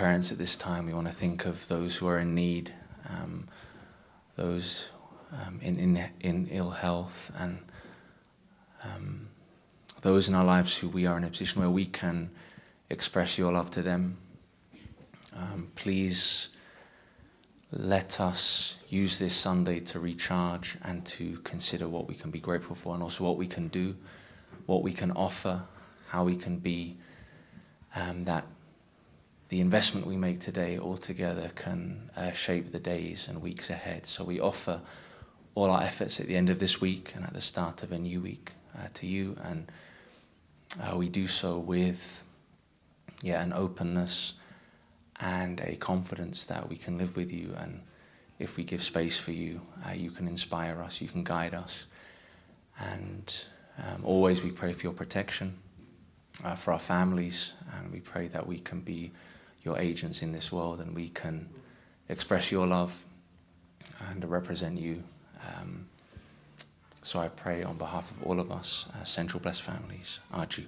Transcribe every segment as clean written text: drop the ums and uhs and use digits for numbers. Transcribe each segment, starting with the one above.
parents at this time. We want to think of those who are in need, those in ill health, and those in our lives who we are in a position where we can express your love to them. Please let us use this Sunday to recharge and to consider what we can be grateful for, and also what we can do, what we can offer, how we can be, that the investment we make today altogether can shape the days and weeks ahead. So we offer all our efforts at the end of this week and at the start of a new week to you, and we do so with an openness and a confidence that we can live with you, and if we give space for you, you can inspire us, you can guide us, and always we pray for your protection for our families, and we pray that we can be your agents in this world, and we can express your love and represent you. So I pray on behalf of all of us, Central Blessed Families, Arju.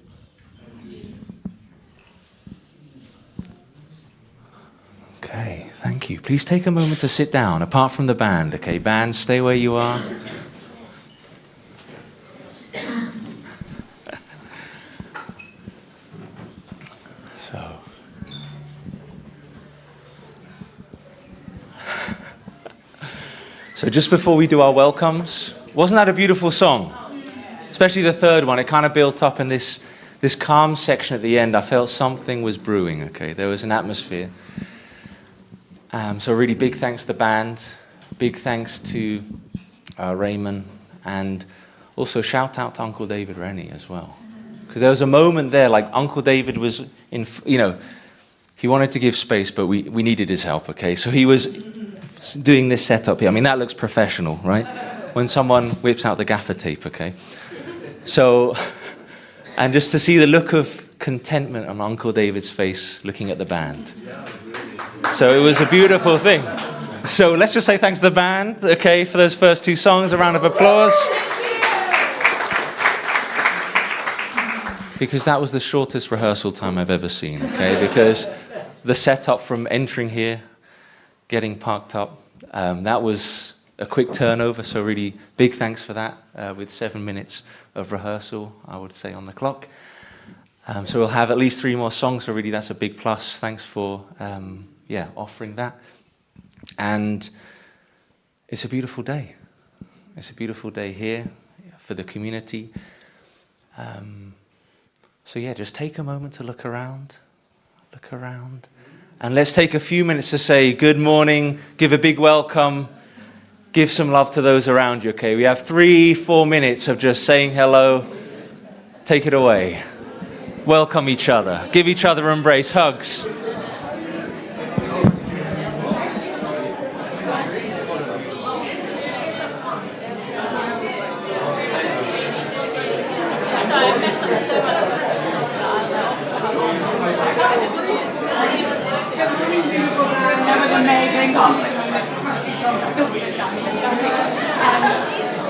Okay, thank you. Please take a moment to sit down, apart from the band. Okay, band, stay where you are. So just before we do our welcomes, wasn't that a beautiful song? Especially the third one. It kind of built up in this calm section at the end. I felt something was brewing, okay? There was an atmosphere. So really big thanks to the band. Big thanks to Raymond. And also shout out to Uncle David Rennie as well. Because there was a moment there, like Uncle David was in, he wanted to give space, but we needed his help, okay? So he was doing this setup here. I mean, that looks professional, right? When someone whips out the gaffer tape, okay? So, and just to see the look of contentment on Uncle David's face looking at the band. So it was a beautiful thing. So let's just say thanks to the band, okay, for those first two songs. A round of applause. Because that was the shortest rehearsal time I've ever seen, okay? Because the setup from entering here, getting parked up, that was a quick turnover, so really big thanks for that, with 7 minutes of rehearsal, I would say, on the clock. So we'll have at least 3 more songs, so really that's a big plus. Thanks for offering that. And it's a beautiful day. It's a beautiful day here for the community. So just take a moment to look around. And let's take a few minutes to say good morning, give a big welcome, give some love to those around you, okay? We have 3-4 minutes of just saying hello. Take it away. Welcome each other. Give each other an embrace, hugs.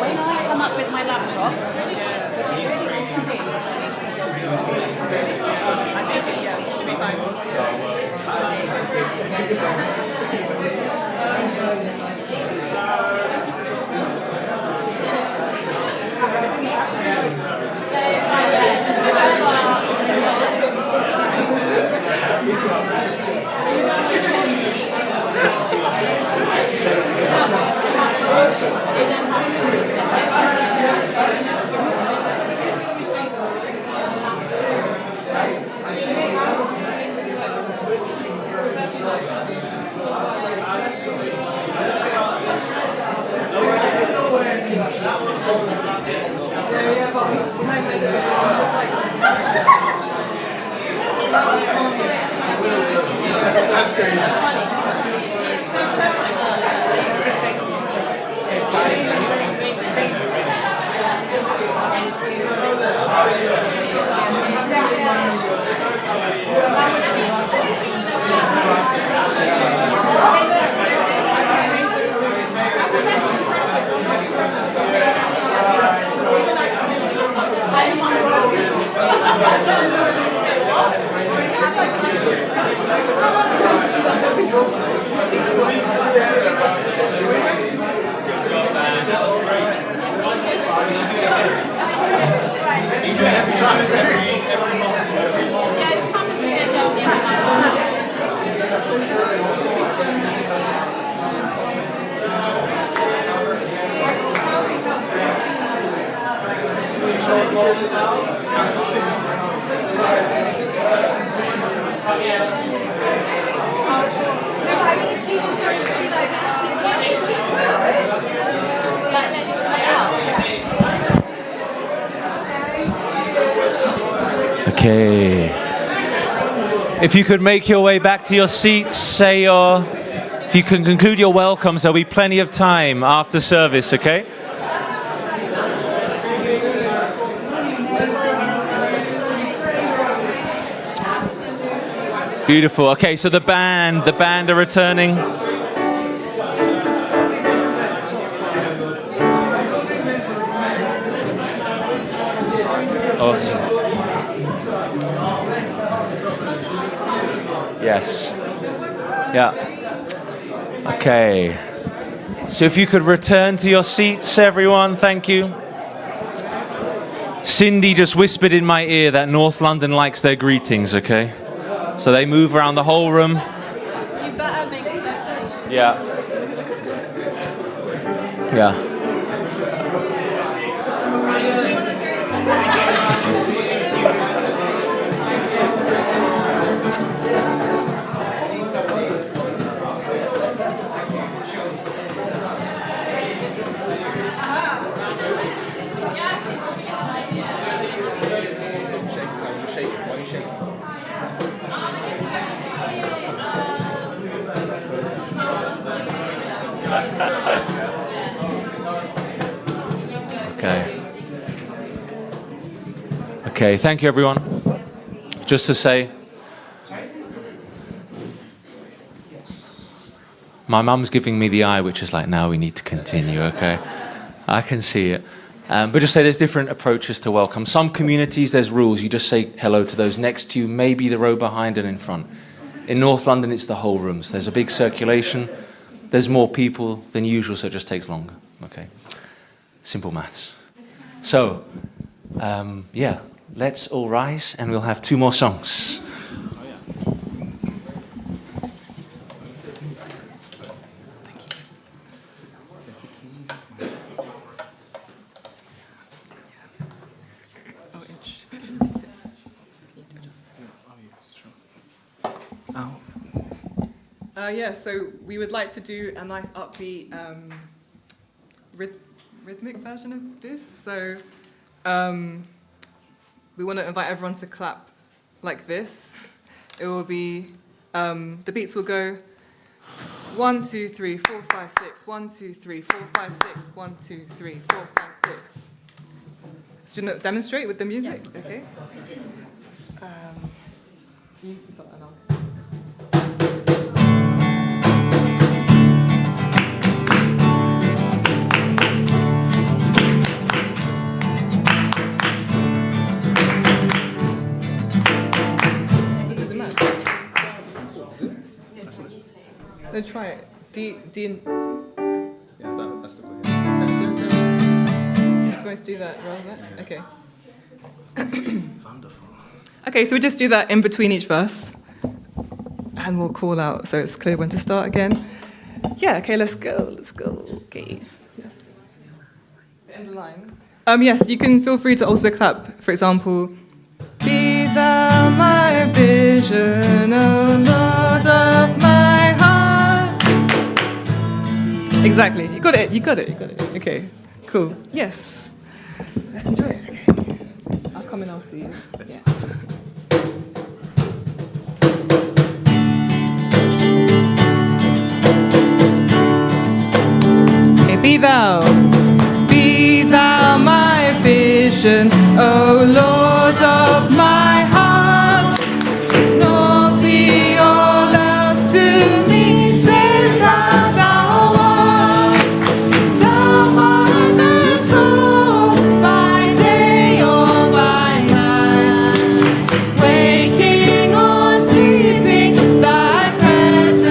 When I come up with my laptop, I think it should be fine. Okay. If you could make your way back to your seats, if you can conclude your welcomes, there'll be plenty of time after service, okay? Beautiful. Okay, so the band are returning. Awesome. Yes. Yeah. Okay. So if you could return to your seats, everyone, thank you. Cindy just whispered in my ear that North London likes their greetings, okay? So they move around the whole room. You better make a circulation. Yeah. Yeah. Okay, thank you everyone. Just to say, my mum's giving me the eye, which is like, now we need to continue, okay? I can see it. But just say there's different approaches to welcome. Some communities, there's rules. You just say hello to those next to you, maybe the row behind and in front. In North London, it's the whole room. So there's a big circulation. There's more people than usual, so it just takes longer, okay? Simple maths. So, yeah, let's all rise and we'll have 2 more songs. Yeah, so we would like to do a nice upbeat rhythmic version of this. So we want to invite everyone to clap like this. It will be, the beats will go 1, 2, 3, 4, 5, 6, 1, 2, 3, 4, 5, 6, 1, 2, 3, 4, 5, 6. So do you want to demonstrate with the music? Yeah. Okay. You can start that now. Let's try it. D. Yeah, that's the point. You're supposed to do that rather than that? Okay. Wonderful. Okay, so we just do that in between each verse. And we'll call out so it's clear when to start again. Yeah, okay, let's go. Okay. Yes. The end of the line. Yes, you can feel free to also clap. For example, be thou my vision, O Lord of my heart. Exactly. You got it. Okay, cool. Yes. Let's enjoy it. Okay. I'll come in after you. Yeah. Okay, be thou my vision, O Lord of my heart. Nor be all else to me, save thou art. Thou art the soul, by day or by night. Waking or sleeping, thy presence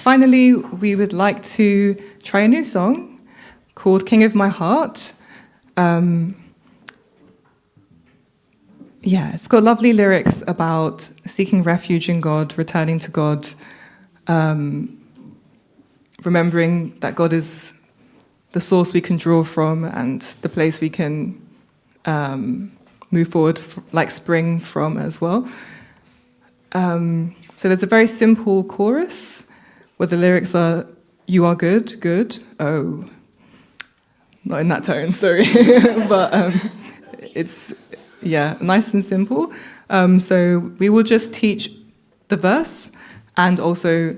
finally, we would like to try a new song called King of My Heart. It's got lovely lyrics about seeking refuge in God, returning to God, remembering that God is the source we can draw from and the place we can move forward like spring from as well. So there's a very simple chorus where the lyrics are, "You are good, good, oh." Not in that tone, sorry. But it's, nice and simple. So we will just teach the verse and also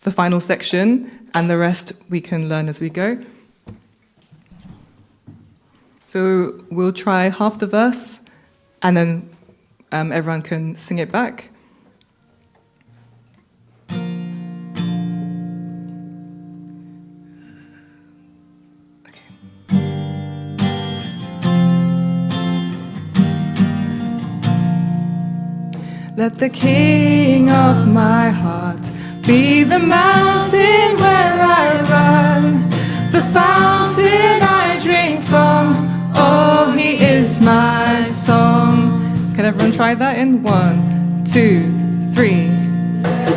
the final section, and the rest we can learn as we go. So we'll try half the verse, and then everyone can sing it back. Let the King of my heart be the mountain where I run, the fountain I drink from. Oh, he is my song. Can everyone try that in 1, 2, 3?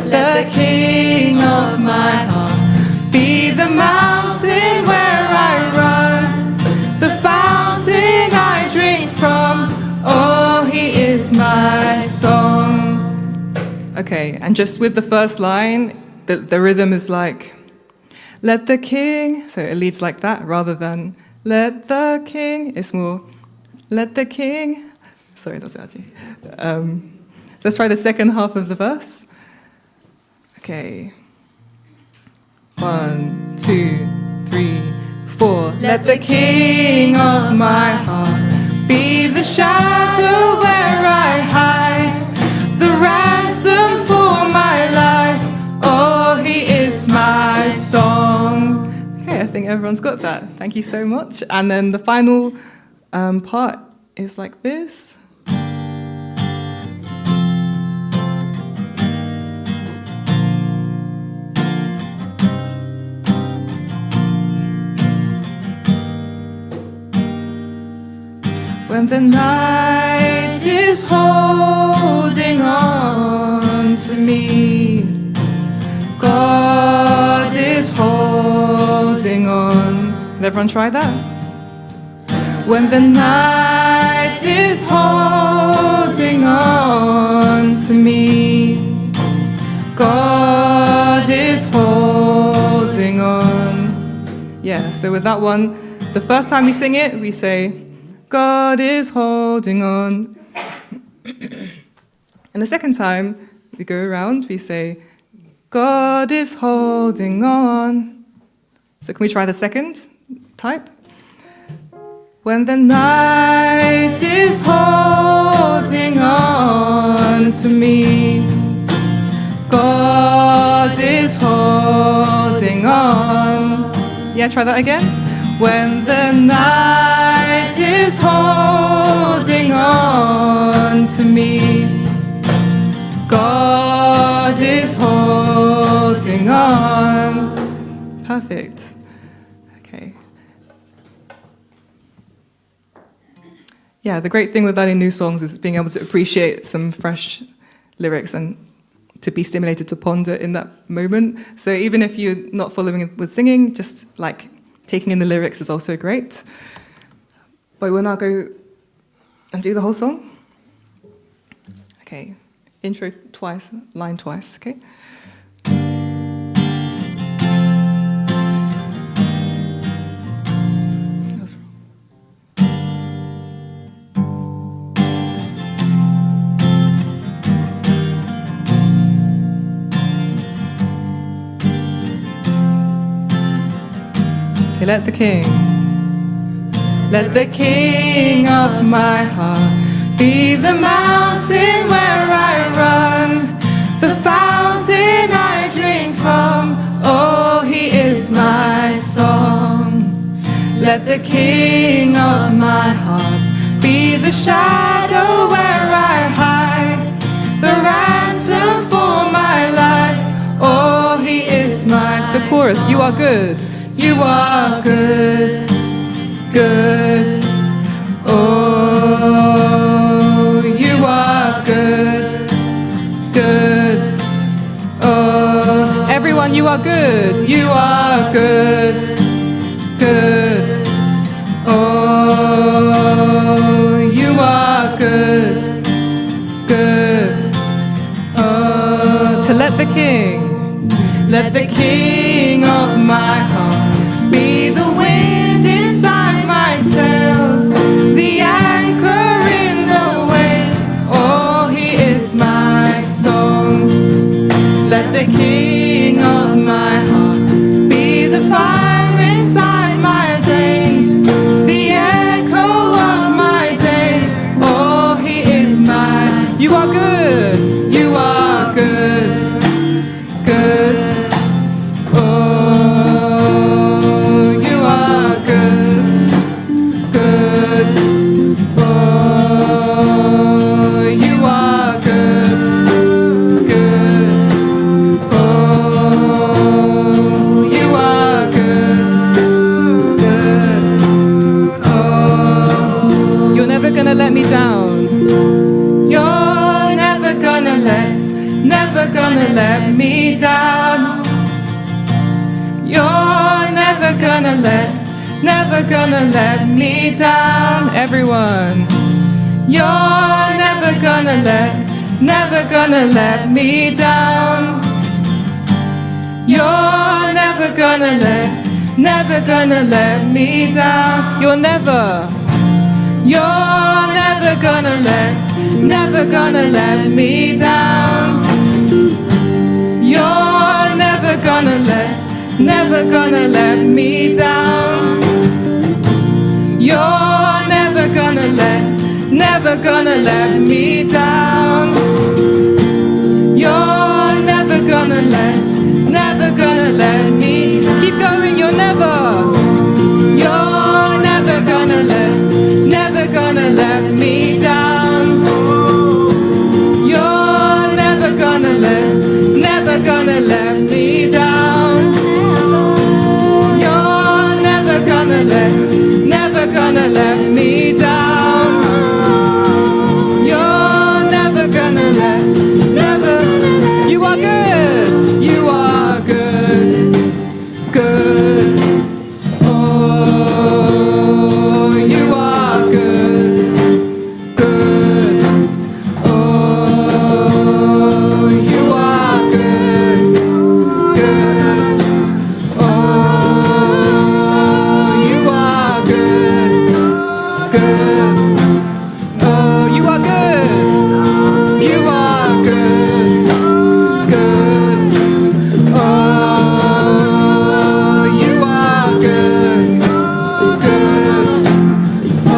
Let the King of my heart be the mountain where I run, the fountain I drink from. Oh, he is my song. Okay, and just with the first line, the rhythm is like, let the king, so it leads like that rather than let the king. It's more, let the king. Sorry, that's actually. Let's try the second half of the verse. Okay. 1, 2, 3, 4. Let the King of my heart be the shadow where I hide, the ransom for my life. Oh, he is my song. Okay, I think everyone's got that. Thank you so much. And then the final part is like this. When the night is holding on to me, God is holding on. Can everyone try that? When the night is holding on to me, God is holding on. Yeah, so with that one, the first time we sing it, we say, God is holding on. And the second time we go around, we say, God is holding on. So can we try the second type? When the night is holding on to me, God is holding on. Yeah, try that again. When the night is holding on to me, God is holding on. Perfect. Okay. Yeah, the great thing with learning new songs is being able to appreciate some fresh lyrics and to be stimulated to ponder in that moment. So even if you're not following with singing, just like taking in the lyrics is also great. But we'll now go and do the whole song. Okay, intro twice, line twice, okay? Let the King of my heart be the mountain where I run, the fountain I drink from. Oh, he is my song. Let the King of my heart be the shadow where I hide, the ransom for my life. Oh, he is are good. You are good. Good. Oh, you are good. Good. Oh, everyone, you are good. You are good. Good. Oh, you are good. Good. Oh, to let the King of my heart be the wind inside my sails, the anchor in the waves. Oh, he is my song. Let the King of my heart be the fire inside my veins, the echo of my days. Oh, he is mine. You are good. You are good. Good. Oh, you are good. Good. Oh, you are good. Good. Oh, you are good. Good. Oh, you're never gonna let me down. You're never gonna let me down. You're never gonna let me down. Everyone, you're never gonna let me down. You're never gonna let me down. You're never gonna let me down. You're never gonna let me down. You're never gonna let me down. You're never gonna let me down. Keep going, you're never gonna let me down. You're never gonna let me down. You're never gonna let me down. You're never gonna you are good. You are good. Good. Oh, you are good. Good. Oh, you are good. Good. Oh, you are good. Good. Oh, you are good. You are good. Good. Oh, you are good. Good. Oh,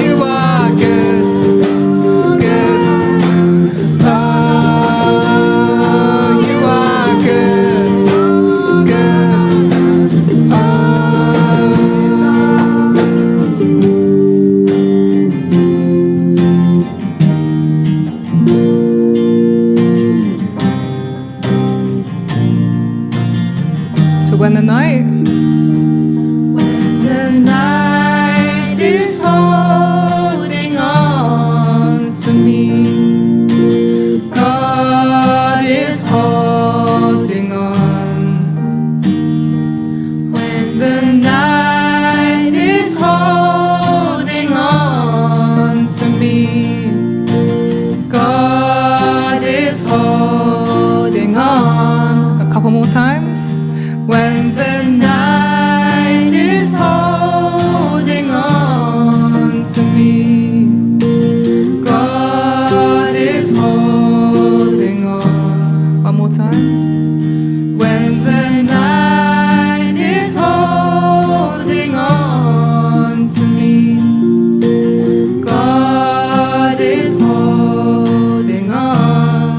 you are good. Good. Oh, you are good. Good. To when the night is holding on to me, God is holding on. When the night is holding on to me, God is holding on. A couple more times. When the night is holding on to me, God is holding on. One more time. When the night is holding on to me, God is holding on.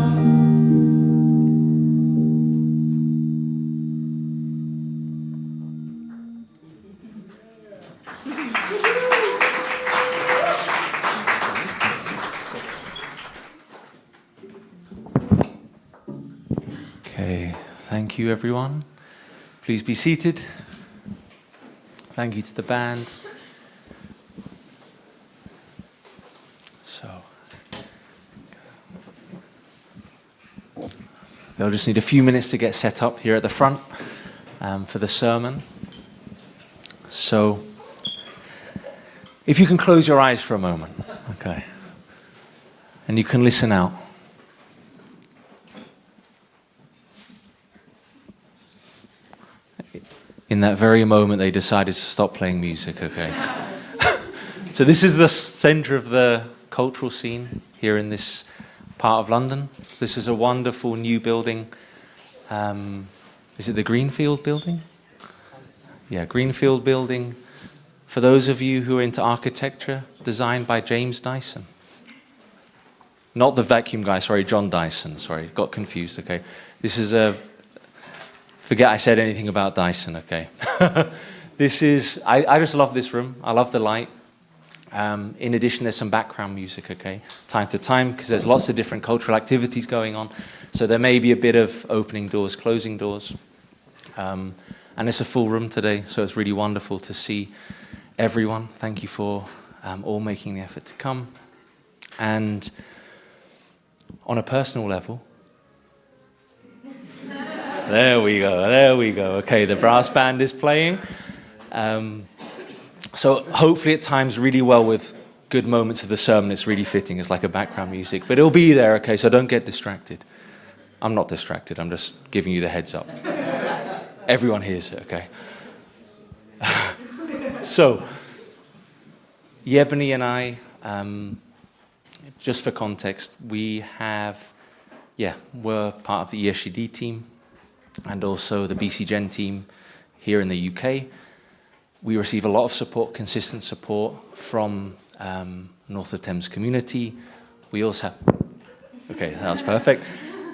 Okay, thank Thank you, everyone. Please be seated. Thank you to the band. So, they'll just need a few minutes to get set up here at the front for the sermon. So, if you can close your eyes for a moment, okay, and you can listen out. In that very moment, they decided to stop playing music, okay? So this is the center of the cultural scene here in this part of London. This is a wonderful new building. Is it the Greenfield building? Yeah, Greenfield building. For those of you who are into architecture, designed by James Dyson. Not the vacuum guy, sorry, John Dyson, sorry, got confused, okay. This is a, forget I said anything about Dyson, okay. This is, I just love this room, I love the light. In addition, there's some background music, okay, time to time, because there's lots of different cultural activities going on. So there may be a bit of opening doors, closing doors. And it's a full room today, so it's really wonderful to see everyone. Thank you for all making the effort to come. And on a personal level, there we go. Okay, the brass band is playing. So hopefully it times really well with good moments of the sermon. It's really fitting. It's like a background music. But it'll be there, okay, so don't get distracted. I'm not distracted. I'm just giving you the heads up. Everyone hears it, okay? So, Yebony and I, just for context, we're part of the ESGD team and also the BC Gen team here in the UK. We receive a lot of support, consistent support from North of Thames community. We also have, okay, that was perfect.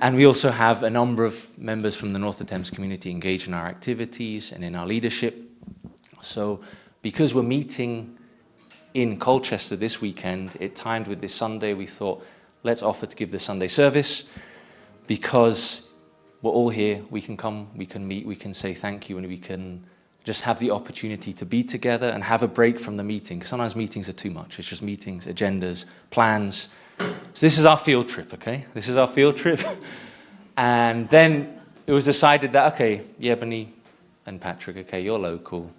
And we also have a number of members from the North of Thames community engaged in our activities and in our leadership. So because we're meeting in Colchester this weekend, it timed with this Sunday, we thought, let's offer to give the Sunday service because we're all here, we can come, we can meet, we can say thank you, and we can just have the opportunity to be together and have a break from the meeting. Because sometimes meetings are too much. It's just meetings, agendas, plans. So this is our field trip, okay? This is our field trip. And then it was decided that, okay, Yebony and Patrick, okay, you're local.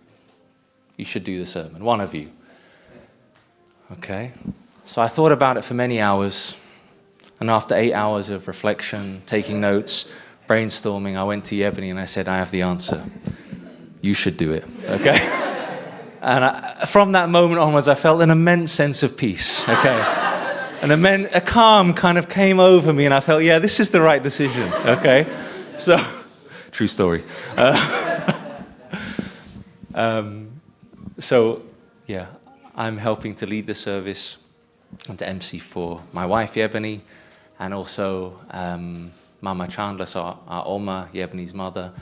You should do the sermon, one of you. Okay? So I thought about it for many hours. And after 8 hours of reflection, taking notes, brainstorming, I went to Yebony and I said, I have the answer. You should do it, okay? And from that moment onwards, I felt an immense sense of peace, okay? A calm kind of came over me, and I felt, yeah, this is the right decision, okay? So, true story. So, yeah, I'm helping to lead the service and to MC for my wife, Yebony, and also Mama Chandler, so our Oma, Yebony's mother,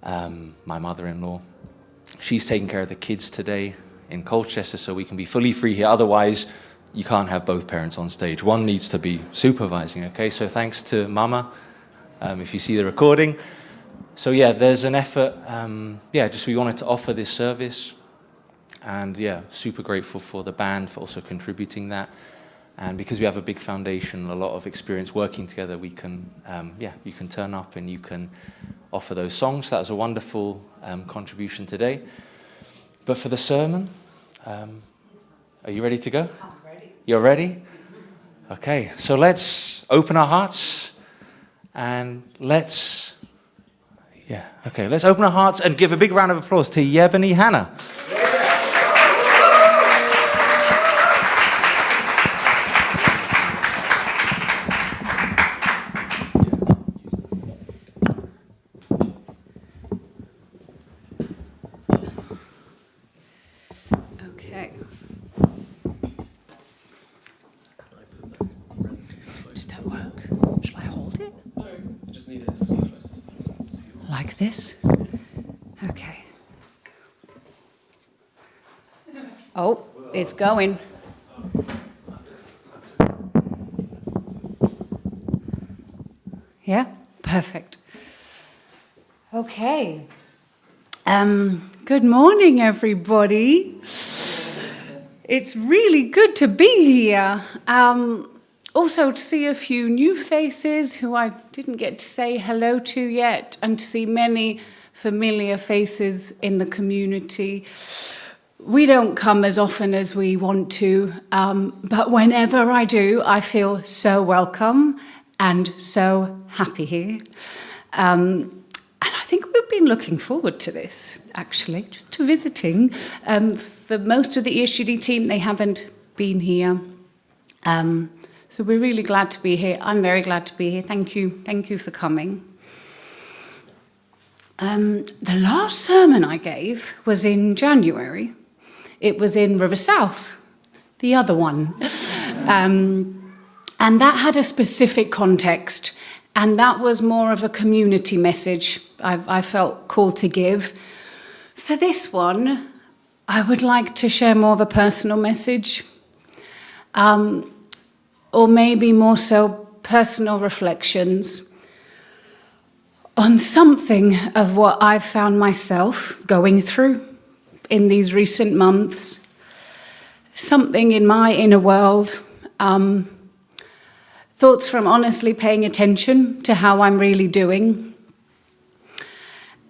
my mother-in-law. She's taking care of the kids today in Colchester, so we can be fully free here. Otherwise, you can't have both parents on stage. One needs to be supervising, okay? So thanks to Mama, if you see the recording. So yeah, there's an effort. Just we wanted to offer this service. And yeah, super grateful for the band for also contributing that. And because we have a big foundation, a lot of experience working together, we can, you can turn up and you can offer those songs. That was a wonderful contribution today. But for the sermon, are you ready to go? I'm ready. You're ready? Okay, so let's open our hearts and let's open our hearts and give a big round of applause to Yebony Hannah. Okay. Does that work? Shall I hold it? No, I just need it as close as possible to you. Like this? Okay. Oh, it's going. Yeah? Perfect. Okay. Good morning, everybody. It's really good to be here. Also to see a few new faces who I didn't get to say hello to yet, and to see many familiar faces in the community. We don't come as often as we want to, but whenever I do, I feel so welcome and so happy here. And I think we've been looking forward to this, actually, just to visiting. For most of the ESGD team, they haven't been here. So we're really glad to be here. I'm very glad to be here. Thank you for coming. The last sermon I gave was in January. It was in River South, the other one. And that had a specific context, and that was more of a community message I felt called to give. For this one, I would like to share more of a personal message, or maybe more so personal reflections on something of what I've found myself going through in these recent months, something in my inner world, thoughts from honestly paying attention to how I'm really doing,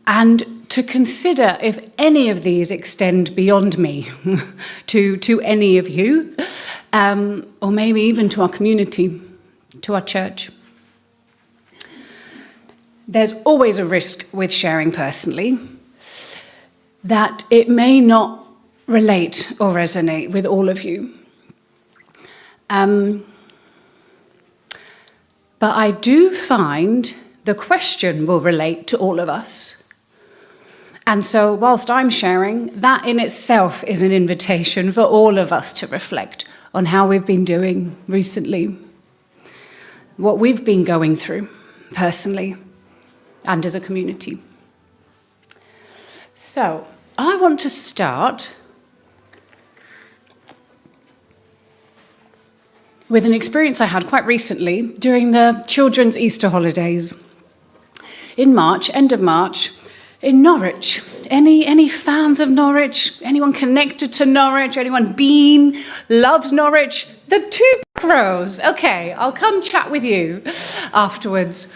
and to consider if any of these extend beyond me to any of you, or maybe even to our community, to our church. There's always a risk with sharing personally that it may not relate or resonate with all of you. But I do find the question will relate to all of us. And so whilst I'm sharing, that in itself is an invitation for all of us to reflect on how we've been doing recently, what we've been going through personally and as a community. So I want to start with an experience I had quite recently during the children's Easter holidays in March, end of March, in Norwich. Any fans of Norwich? Anyone connected to Norwich? Anyone been? Loves Norwich? The two crows. Okay, I'll come chat with you afterwards.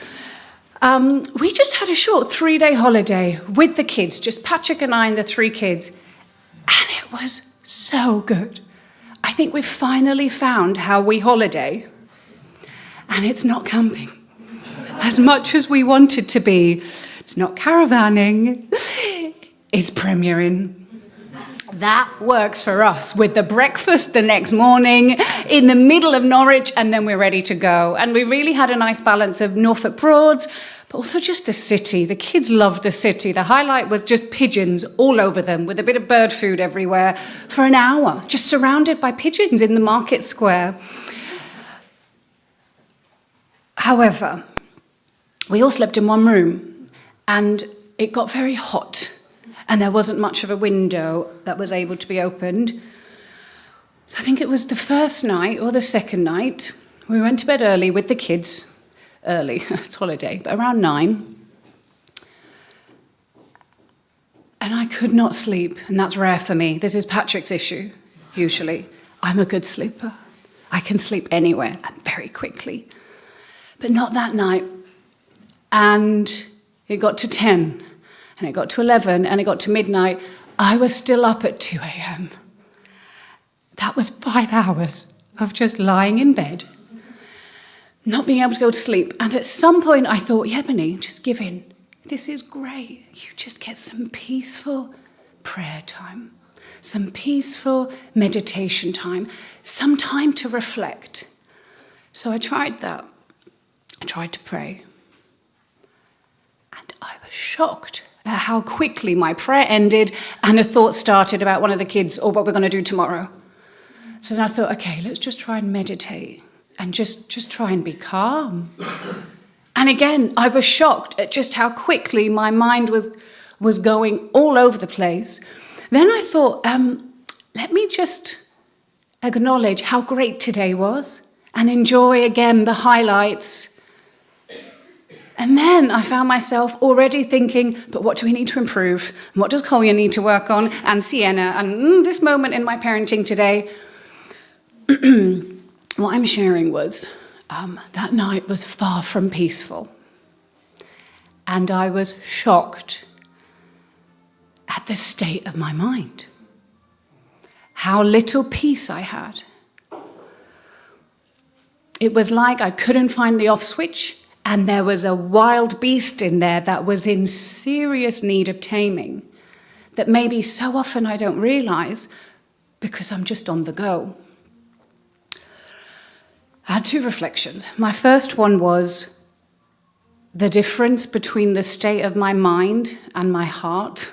We just had a short 3-day holiday with the kids, just Patrick and I and the 3 kids, and it was so good. I think we've finally found how we holiday, and it's not camping as much as we want it to be. It's not caravanning, it's premiering. That works for us, with the breakfast the next morning in the middle of Norwich, and then we're ready to go. And we really had a nice balance of Norfolk Broads, but also just the city. The kids loved the city. The highlight was just pigeons all over them, with a bit of bird food everywhere for an hour, just surrounded by pigeons in the market square. However, we all slept in one room, and it got very hot, and there wasn't much of a window that was able to be opened. So I think it was the first night or the second night. We went to bed early with the kids. Early, it's holiday, but around 9. And I could not sleep, and that's rare for me. This is Patrick's issue, usually. I'm a good sleeper. I can sleep anywhere and very quickly. But not that night. And it got to 10, and it got to 11, and it got to midnight. I was still up at 2 a.m. That was 5 hours of just lying in bed, not being able to go to sleep. And at some point I thought, Yebony, just give in. This is great. You just get some peaceful prayer time, some peaceful meditation time, some time to reflect. So I tried that. I tried to pray. And I was shocked at how quickly my prayer ended and a thought started about one of the kids or what we're going to do tomorrow. So then I thought, okay, let's just try and meditate and just try and be calm. And again, I was shocked at just how quickly my mind was going all over the place. Then I thought, let me just acknowledge how great today was and enjoy again the highlights. And then I found myself already thinking, but what do we need to improve? What does Collier need to work on? And Sienna, and this moment in my parenting today. What I'm sharing was that night was far from peaceful. And I was shocked at the state of my mind. How little peace I had. It was like I couldn't find the off switch, and there was a wild beast in there that was in serious need of taming, that maybe so often I don't realize because I'm just on the go. I had two reflections. My first one was the difference between the state of my mind and my heart.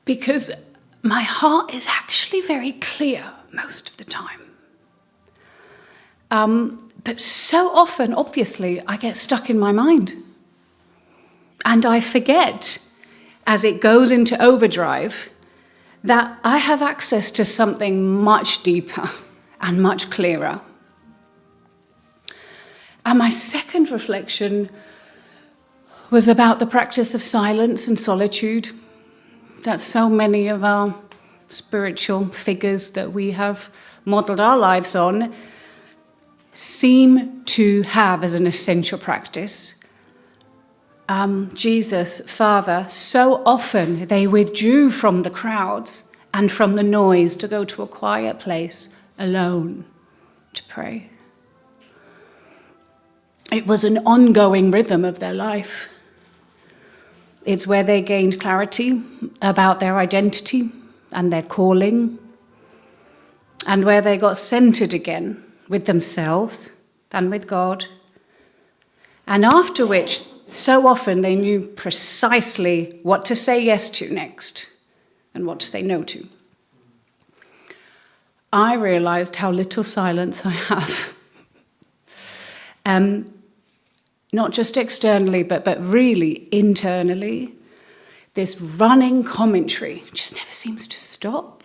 Because my heart is actually very clear most of the time. But so often, obviously, I get stuck in my mind. And I forget, as it goes into overdrive, that I have access to something much deeper and much clearer. And my second reflection was about the practice of silence and solitude that so many of our spiritual figures that we have modeled our lives on seem to have as an essential practice. Jesus, Father, so often they withdrew from the crowds and from the noise to go to a quiet place alone to pray. It was an ongoing rhythm of their life. It's where they gained clarity about their identity and their calling, and where they got centered again with themselves and with God, and after which so often they knew precisely what to say yes to next and what to say no to. I realized how little silence I have. Not just externally, but really internally. This running commentary just never seems to stop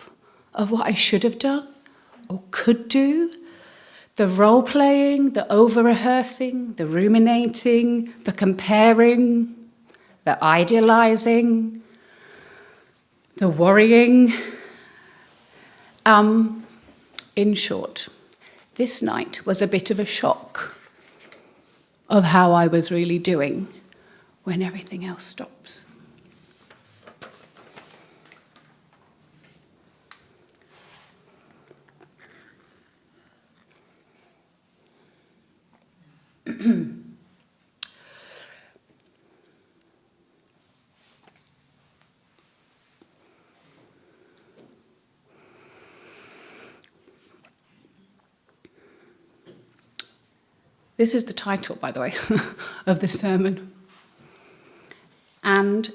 of what I should have done or could do. The role-playing, the over-rehearsing, the ruminating, the comparing, the idealizing, the worrying. In short, this night was a bit of a shock of how I was really doing when everything else stops. This is the title, by the way, of the sermon. And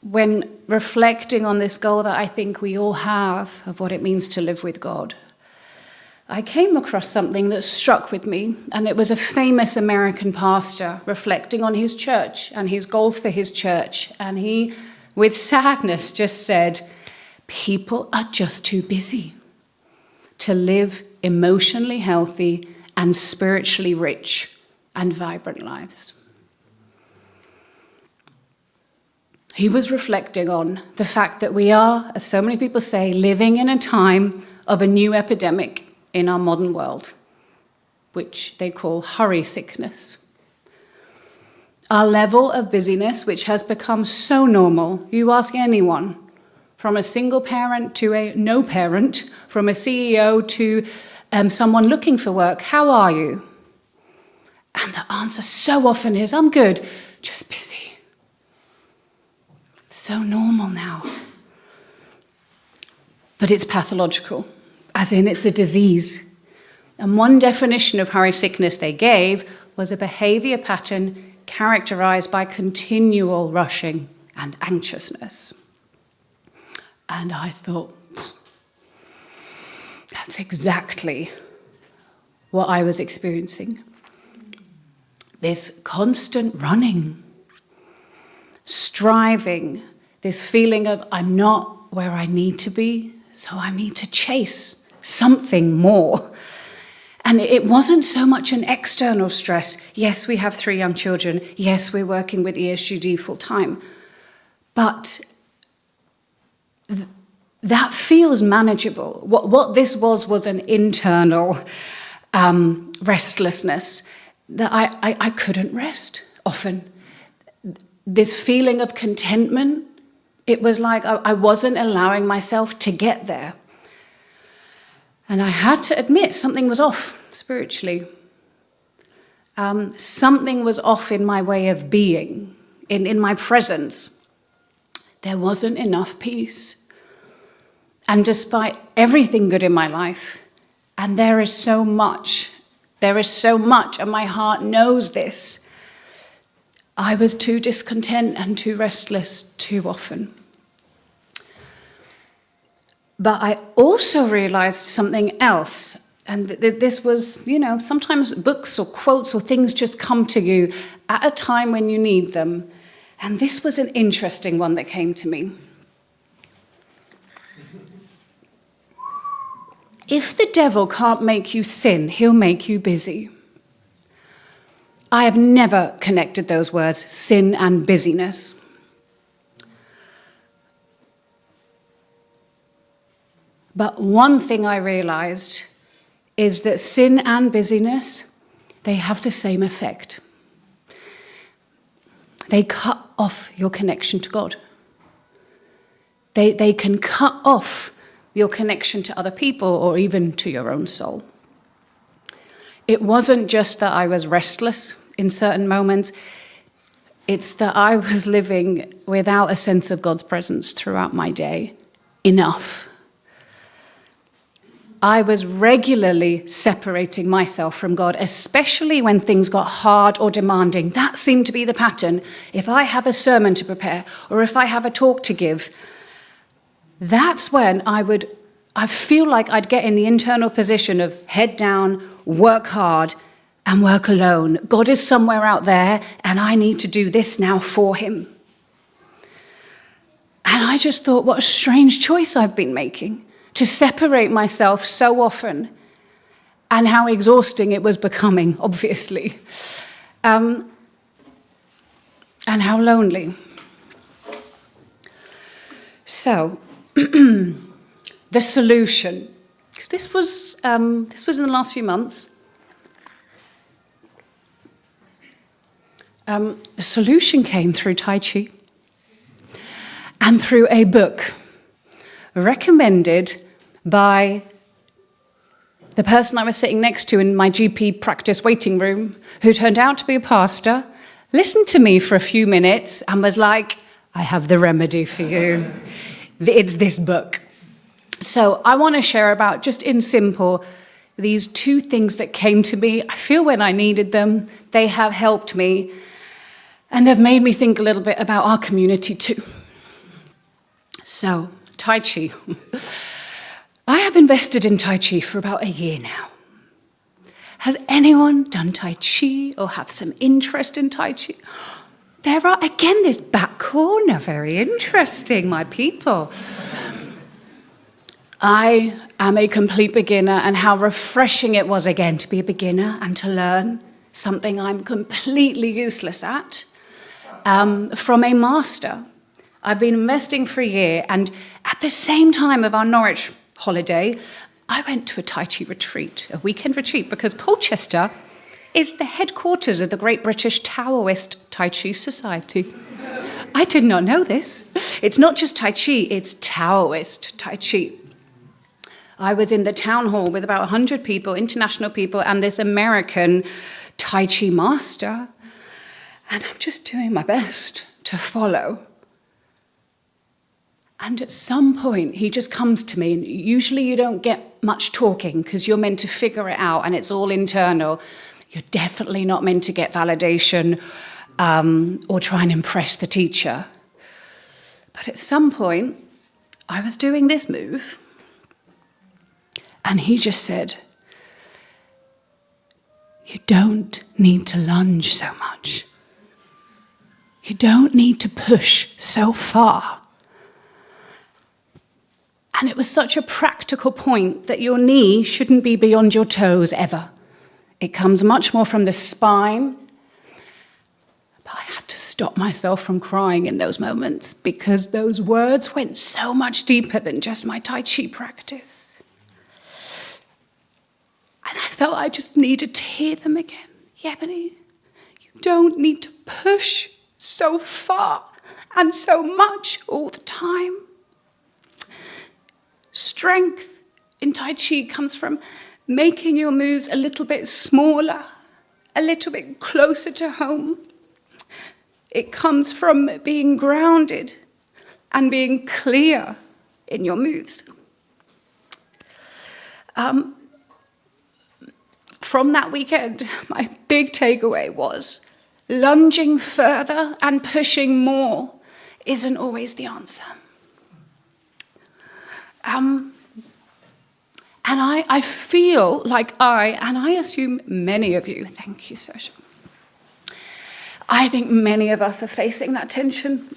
when reflecting on this goal that I think we all have of what it means to live with God, I came across something that struck with me, and it was a famous American pastor reflecting on his church and his goals for his church. And he, with sadness, just said, people are just too busy to live emotionally healthy and spiritually rich and vibrant lives. He was reflecting on the fact that we are, as so many people say, living in a time of a new epidemic in our modern world, which they call hurry sickness. Our level of busyness, which has become so normal, you ask anyone, from a single parent to a no parent, from a CEO to someone looking for work, how are you? And the answer so often is, I'm good, just busy. It's so normal now. But it's pathological, as in it's a disease. And one definition of hurry sickness they gave was a behavior pattern characterized by continual rushing and anxiousness. And I thought, that's exactly what I was experiencing. This constant running, striving, this feeling of I'm not where I need to be, so I need to chase something more. And it wasn't so much an external stress. Yes, we have 3 young children. Yes, we're working with ESGD full time. But that feels manageable. What this was an internal restlessness that I couldn't rest often. This feeling of contentment, it was like I wasn't allowing myself to get there. And I had to admit something was off spiritually. Something was off in my way of being, in my presence. There wasn't enough peace. And despite everything good in my life, and there is so much, and my heart knows this, I was too discontent and too restless too often. But I also realized something else, and this was, sometimes books or quotes or things just come to you at a time when you need them. And this was an interesting one that came to me. If the devil can't make you sin, he'll make you busy. I have never connected those words, sin and busyness. But one thing I realized is that sin and busyness, they have the same effect. They cut off your connection to God. They can cut off your connection to other people or even to your own soul. It wasn't just that I was restless in certain moments. It's that I was living without a sense of God's presence throughout my day. Enough. I was regularly separating myself from God, especially when things got hard or demanding. That seemed to be the pattern. If I have a sermon to prepare or if I have a talk to give, that's when I feel like I'd get in the internal position of head down, work hard, and work alone. God is somewhere out there, and I need to do this now for him. And I just thought, what a strange choice I've been making, to separate myself so often, and how exhausting it was becoming, obviously, and how lonely. So, the solution, because this was in the last few months. The solution came through Tai Chi and through a book recommended by the person I was sitting next to in my GP practice waiting room, who turned out to be a pastor, listened to me for a few minutes and was like, I have the remedy for you. It's this book. So I want to share about, just in simple, these 2 things that came to me. I feel when I needed them, they have helped me, and they've made me think a little bit about our community too. So, Tai Chi. I have invested in Tai Chi for about a year now. Has anyone done Tai Chi or have some interest in Tai Chi? There are, again, this back corner, very interesting, my people. I am a complete beginner, and how refreshing it was again to be a beginner and to learn something I'm completely useless at from a master. I've been investing for a year, and at the same time of our Norwich holiday, I went to a Tai Chi retreat, a weekend retreat, because Colchester is the headquarters of the Great British Taoist Tai Chi Society. I did not know this. It's not just Tai Chi, it's Taoist Tai Chi. I was in the town hall with about 100 people, international people, and this American Tai Chi master. And I'm just doing my best to follow. And at some point, he just comes to me, and usually you don't get much talking because you're meant to figure it out and it's all internal. You're definitely not meant to get validation or try and impress the teacher. But at some point, I was doing this move, and he just said, you don't need to lunge so much. You don't need to push so far. And it was such a practical point that your knee shouldn't be beyond your toes ever. It comes much more from the spine. But I had to stop myself from crying in those moments because those words went so much deeper than just my Tai Chi practice. And I felt I just needed to hear them again. Yebony, you don't need to push so far and so much all the time. Strength in Tai Chi comes from making your moves a little bit smaller, a little bit closer to home. It comes from being grounded and being clear in your moves. From that weekend, my big takeaway was lunging further and pushing more isn't always the answer. And I feel like I assume many of you, thank you, Sasha, I think many of us are facing that tension.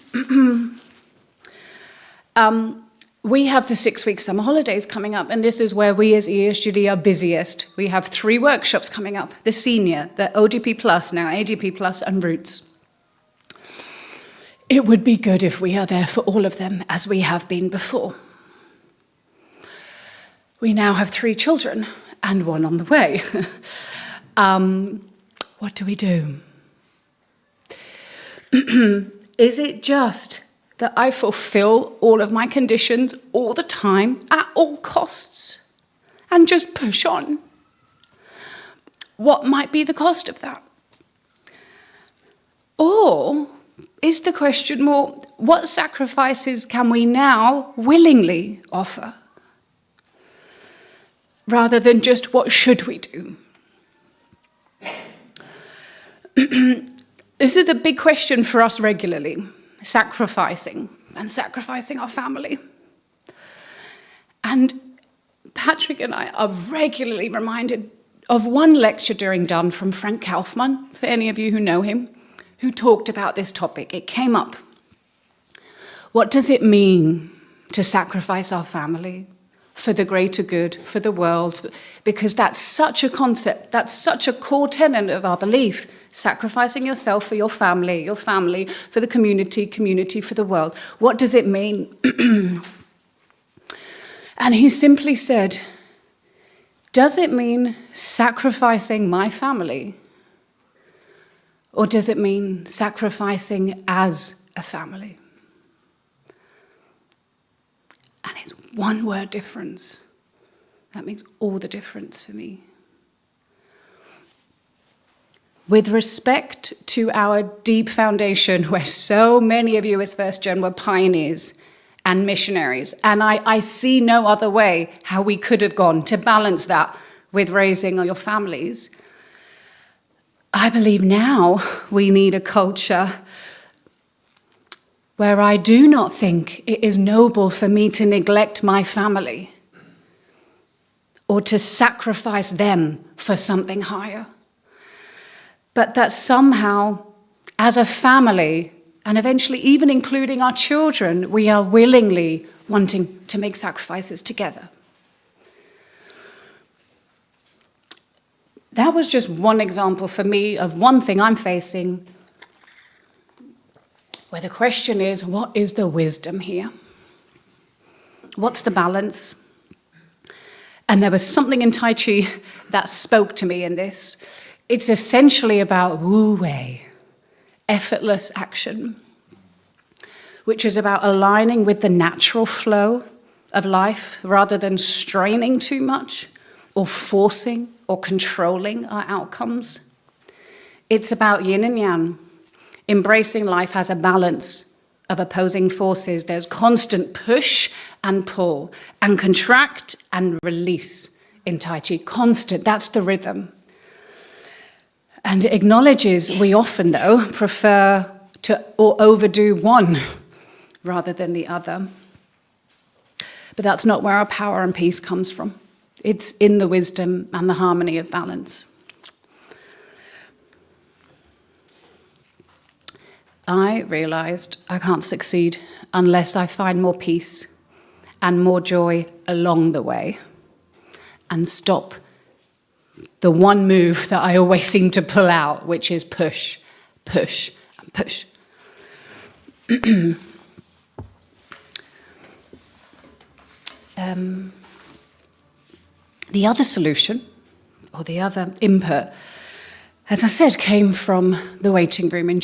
We have the 6-week summer holidays coming up, and this is where we as ESGD are busiest. We have 3 workshops coming up, the senior, the ODP Plus, now ADP Plus, and Roots. It would be good if we are there for all of them, as we have been before. We now have 3 children, and 1 on the way. What do we do? Is it just that I fulfill all of my conditions all the time, at all costs, and just push on? What might be the cost of that? Or is the question more, what sacrifices can we now willingly offer? Rather than just what should we do? This is a big question for us regularly. Sacrificing our family. And Patrick and I are regularly reminded of one lecture during Done from Frank Kaufman, for any of you who know him, who talked about this topic. It came up. What does it mean to sacrifice our family for the greater good, for the world? Because that's such a concept, that's such a core tenet of our belief. Sacrificing yourself for your family for the community for the world. What does it mean? And he simply said, does it mean sacrificing my family? Or does it mean sacrificing as a family? And it's one word difference. That makes all the difference for me. With respect to our deep foundation, where so many of you as First Gen were pioneers and missionaries, and I see no other way how we could have gone to balance that with raising your families, I believe now we need a culture where I do not think it is noble for me to neglect my family or to sacrifice them for something higher. But that somehow, as a family, and eventually even including our children, we are willingly wanting to make sacrifices together. That was just one example for me of one thing I'm facing, where the question is, what is the wisdom here? What's the balance? And there was something in Tai Chi that spoke to me in this. It's essentially about wu wei, effortless action, which is about aligning with the natural flow of life rather than straining too much or forcing or controlling our outcomes. It's about yin and yang, embracing life as a balance of opposing forces. There's constant push and pull and contract and release in Tai Chi. Constant, that's the rhythm. And it acknowledges we often, though, prefer to or overdo one rather than the other. But that's not where our power and peace comes from. It's in the wisdom and the harmony of balance. I realized I can't succeed unless I find more peace and more joy along the way and stop the one move that I always seem to pull out, which is push, push, and push. The other solution, or the other input, as I said, came from the waiting room in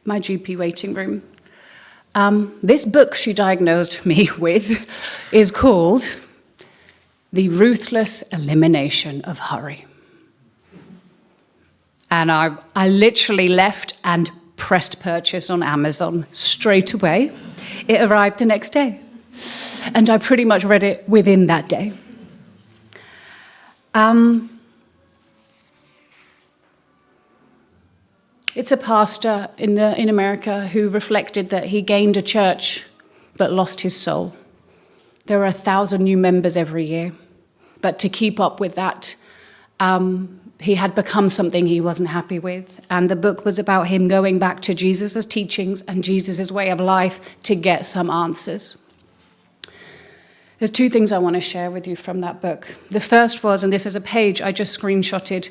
my GP waiting room. This book she diagnosed me with is called The Ruthless Elimination of Hurry. And I literally left and pressed purchase on Amazon straight away. It arrived the next day. And I pretty much read it within that day. It's a pastor in America who reflected that he gained a church but lost his soul. There are 1,000 new members every year. But to keep up with that, he had become something he wasn't happy with. And the book was about him going back to Jesus' teachings and Jesus' way of life to get some answers. There's two things I want to share with you from that book. The first was, and this is a page I just screenshotted,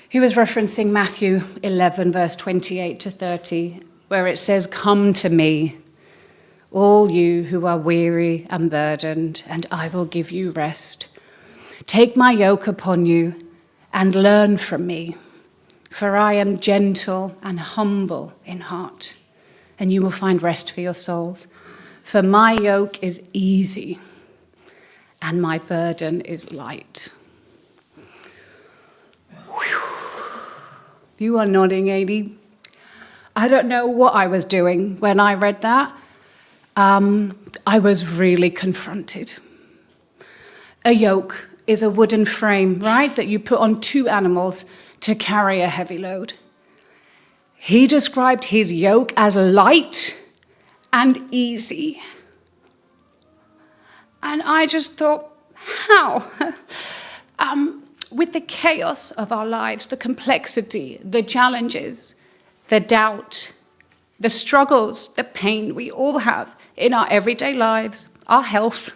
he was referencing Matthew 11, verse 28 to 30, where it says, "Come to me, all you who are weary and burdened, and I will give you rest. Take my yoke upon you and learn from me, for I am gentle and humble in heart, and you will find rest for your souls. For my yoke is easy, and my burden is light." Whew. You are nodding, Adi. I don't know what I was doing when I read that. I was really confronted. A yoke is a wooden frame, right, that you put on two animals to carry a heavy load. He described his yoke as light and easy. And I just thought, how? With the chaos of our lives, the complexity, the challenges, the doubt, the struggles, the pain we all have in our everyday lives, our health,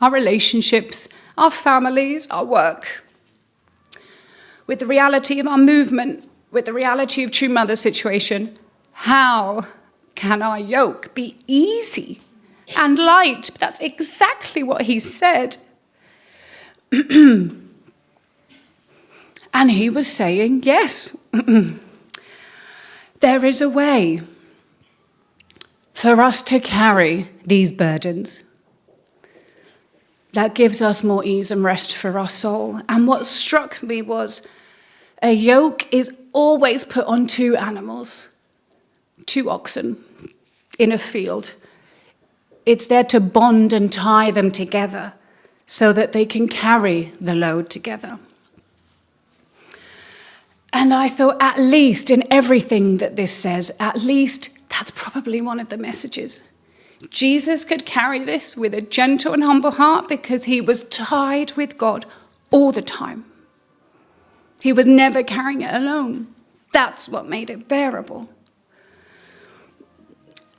our relationships, our families, our work, with the reality of our movement, with the reality of True Mother's situation, how can our yoke be easy and light? That's exactly what he said. And he was saying, yes, there is a way for us to carry these burdens that gives us more ease and rest for our soul. And what struck me was a yoke is always put on two animals, two oxen in a field. It's there to bond and tie them together so that they can carry the load together. And I thought, at least in everything that this says, at least that's probably one of the messages. Jesus could carry this with a gentle and humble heart because he was tied with God all the time. He was never carrying it alone. That's what made it bearable.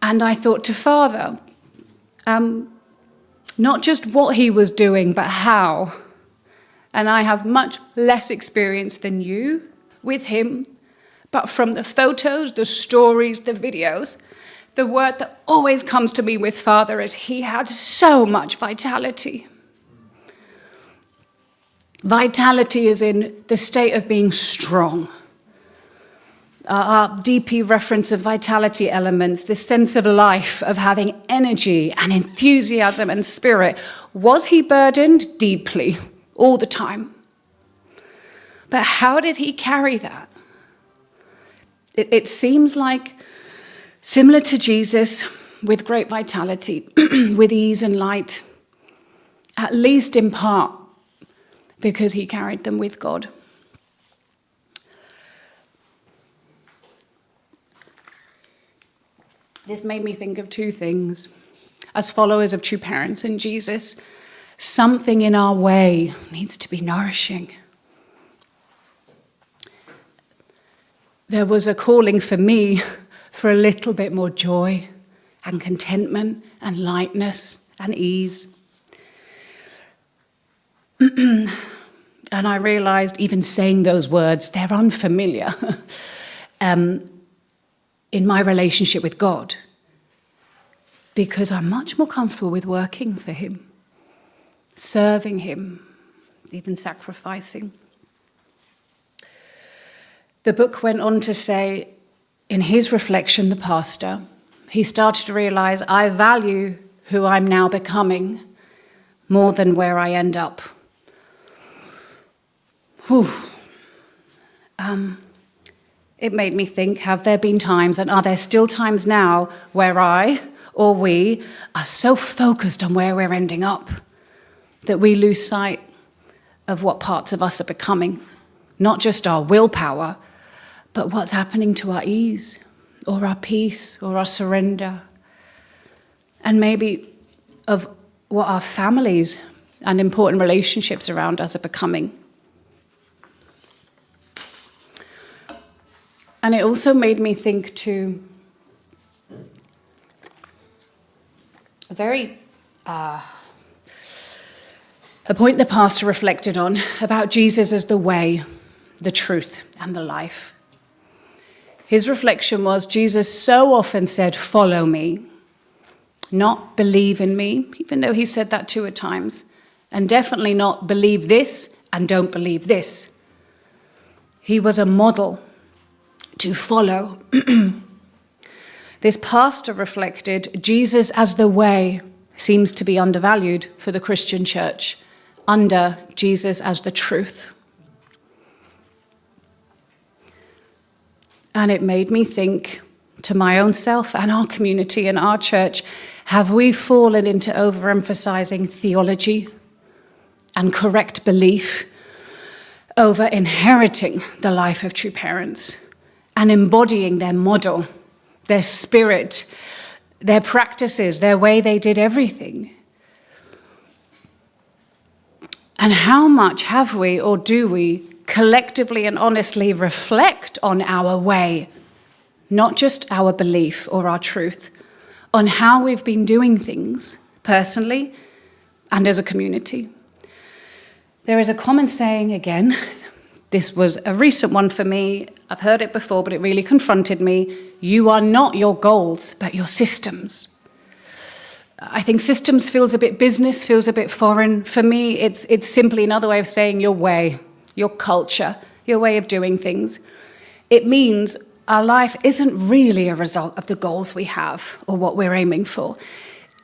And I thought to Father, not just what he was doing, but how. And I have much less experience than you with him, but from the photos, the stories, the videos, the word that always comes to me with Father is he had so much vitality. Vitality is in the state of being strong. Our DP reference of vitality elements, this sense of life, of having energy and enthusiasm and spirit. Was he burdened? Deeply, all the time. But how did he carry that? It seems like similar to Jesus, with great vitality, with ease and light, at least in part, because he carried them with God. This made me think of two things. As followers of true parents in Jesus, something in our way needs to be nourishing. There was a calling for me for a little bit more joy and contentment and lightness and ease. And I realized even saying those words, they're unfamiliar in my relationship with God, because I'm much more comfortable with working for him, serving him, even sacrificing. The book went on to say, in his reflection, the pastor, he started to realize, I value who I'm now becoming more than where I end up. Whew. It made me think, have there been times, and are there still times now, where I or we are so focused on where we're ending up that we lose sight of what parts of us are becoming, not just our willpower, but what's happening to our ease, or our peace, or our surrender, and maybe of what our families and important relationships around us are becoming. And it also made me think to a point the pastor reflected on about Jesus as the way, the truth, and the life. His reflection was, Jesus so often said, follow me, not believe in me, even though he said that 2 at times, and definitely not believe this and don't believe this. He was a model to follow. This pastor reflected, Jesus as the way seems to be undervalued for the Christian church, under Jesus as the truth. And it made me think to my own self and our community and our church, have we fallen into overemphasizing theology and correct belief over inheriting the life of true parents and embodying their model, their spirit, their practices, their way they did everything? And how much have we, or do we, collectively and honestly reflect on our way, not just our belief or our truth, on how we've been doing things personally and as a community? There is a common saying, again, this was a recent one for me, I've heard it before, but it really confronted me. You are not your goals, but your systems. I think systems feels a bit business, feels a bit foreign. For me, it's simply another way of saying your way, your culture, your way of doing things. It means our life isn't really a result of the goals we have or what we're aiming for.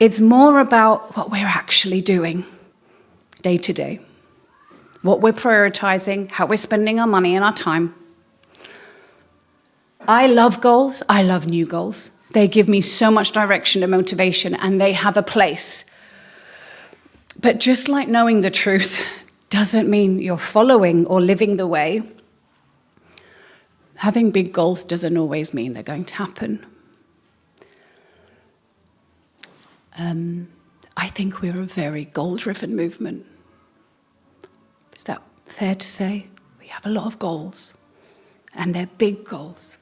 It's more about what we're actually doing day to day, what we're prioritizing, how we're spending our money and our time. I love goals. I love new goals. They give me so much direction and motivation, and they have a place. But just like knowing the truth doesn't mean you're following or living the way, having big goals doesn't always mean they're going to happen. I think we're a very goal-driven movement. Is that fair to say? We have a lot of goals, and they're big goals,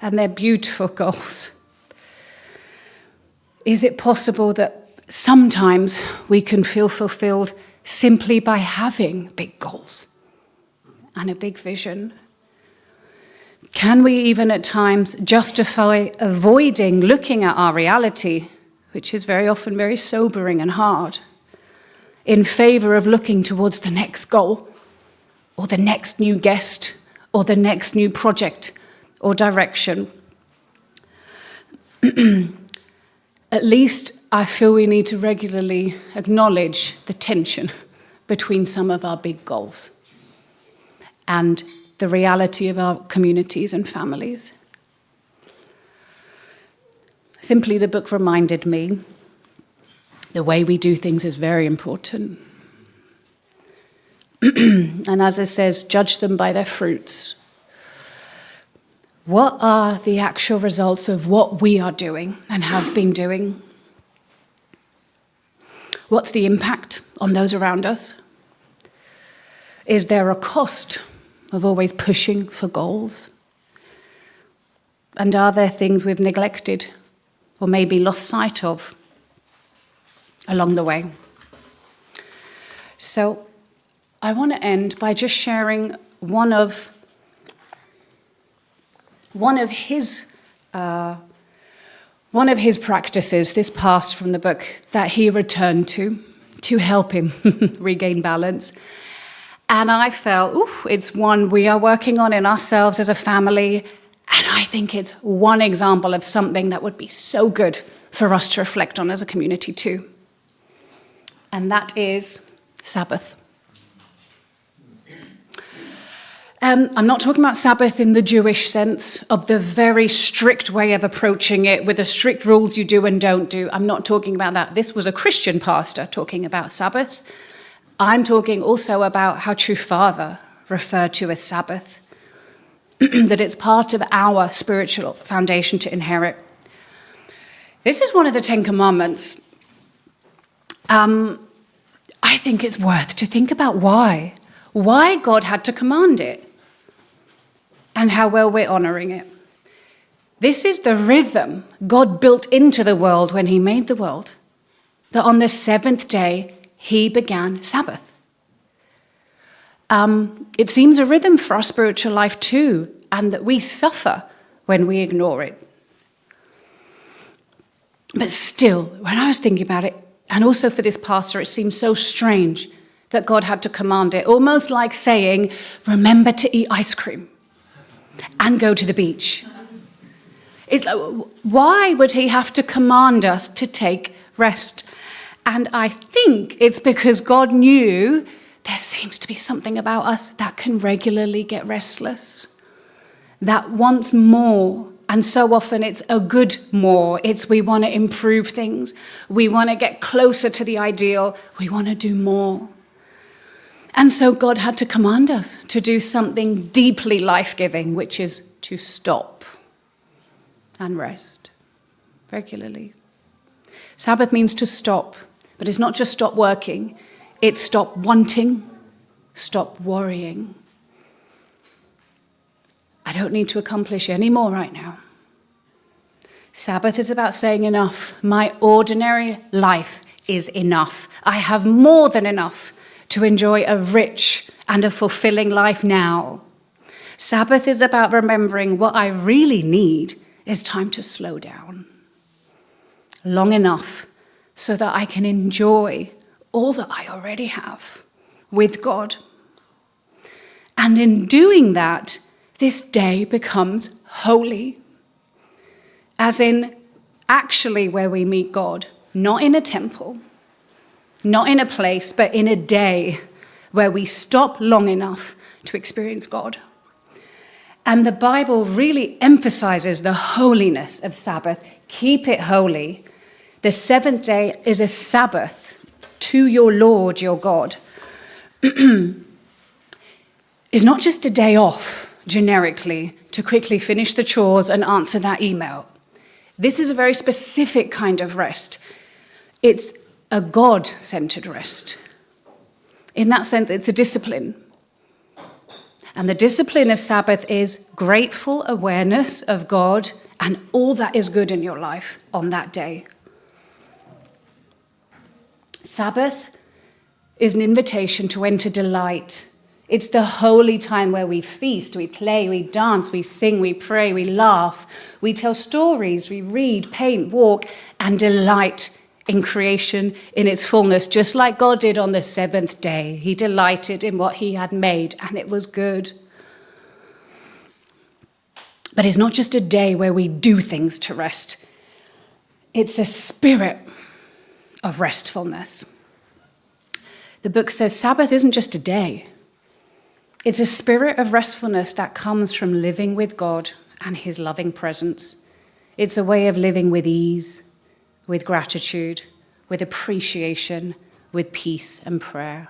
and they're beautiful goals. Is it possible that sometimes we can feel fulfilled simply by having big goals and a big vision? Can we even at times justify avoiding looking at our reality, which is very often very sobering and hard, in favor of looking towards the next goal, or the next new guest, or the next new project or direction? At least I feel we need to regularly acknowledge the tension between some of our big goals and the reality of our communities and families. Simply, the book reminded me the way we do things is very important. And as it says, judge them by their fruits. What are the actual results of what we are doing and have been doing? What's the impact on those around us? Is there a cost of always pushing for goals? And are there things we've neglected or maybe lost sight of along the way? So I want to end by just sharing one of his practices, this past from the book, that he returned to help him regain balance. And I felt, it's one we are working on in ourselves as a family. And I think it's one example of something that would be so good for us to reflect on as a community too. And that is Sabbath. I'm not talking about Sabbath in the Jewish sense of the very strict way of approaching it with the strict rules you do and don't do. I'm not talking about that. This was a Christian pastor talking about Sabbath. I'm talking also about how True Father referred to as Sabbath, that it's part of our spiritual foundation to inherit. This is one of the Ten Commandments. I think it's worth to think about why God had to command it, and how well we're honoring it. This is the rhythm God built into the world when he made the world, that on the seventh day he began Sabbath. It seems a rhythm for our spiritual life too, and that we suffer when we ignore it. But still, when I was thinking about it, and also for this pastor, it seems so strange that God had to command it, almost like saying, remember to eat ice cream and go to the beach. It's like, why would he have to command us to take rest? And I think it's because God knew there seems to be something about us that can regularly get restless, that wants more. And so often it's a good more. It's we want to improve things. We want to get closer to the ideal. We want to do more. And so God had to command us to do something deeply life-giving, which is to stop and rest regularly. Sabbath means to stop, but it's not just stop working. It's stop wanting, stop worrying. I don't need to accomplish any more right now. Sabbath is about saying enough. My ordinary life is enough. I have more than enough to enjoy a rich and a fulfilling life now. Sabbath is about remembering what I really need is time to slow down long enough so that I can enjoy all that I already have with God. And in doing that, this day becomes holy, as in actually where we meet God, not in a temple, not in a place, but in a day where we stop long enough to experience God. And the Bible really emphasizes the holiness of Sabbath. Keep it holy. The seventh day is a Sabbath to your Lord, your God. It's not just a day off, generically, to quickly finish the chores and answer that email. This is a very specific kind of rest. It's a God-centered rest. In that sense, it's a discipline. And the discipline of Sabbath is grateful awareness of God and all that is good in your life on that day. Sabbath is an invitation to enter delight. It's the holy time where we feast, we play, we dance, we sing, we pray, we laugh, we tell stories, we read, paint, walk, and delight in creation in its fullness, just like God did on the seventh day. He delighted in what he had made, and it was good. But it's not just a day where we do things to rest. It's a spirit of restfulness. The book says Sabbath isn't just a day. It's a spirit of restfulness that comes from living with God and his loving presence. It's a way of living with ease, with gratitude, with appreciation, with peace and prayer.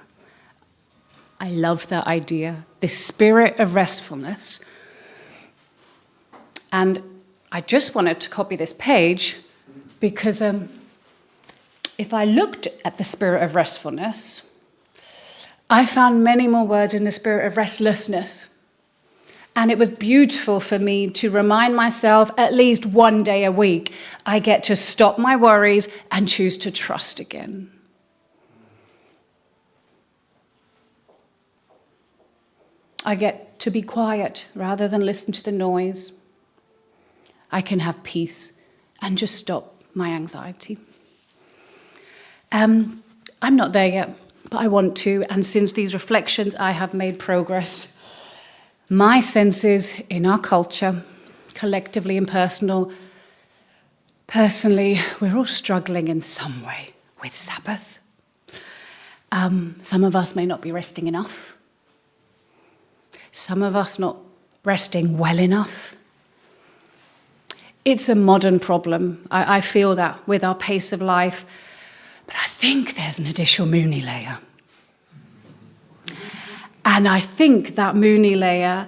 I love that idea, this spirit of restfulness. And I just wanted to copy this page because if I looked at the spirit of restfulness, I found many more words in the spirit of restlessness. And it was beautiful for me to remind myself at least one day a week, I get to stop my worries and choose to trust again. I get to be quiet rather than listen to the noise. I can have peace and just stop my anxiety. I'm not there yet, but I want to, and since these reflections, I have made progress. My sense is, in our culture, collectively and personally, we're all struggling in some way with Sabbath. Some of us may not be resting enough. Some of us not resting well enough. It's a modern problem. I feel that with our pace of life. But I think there's an additional Mooney layer. And I think that Mooney layer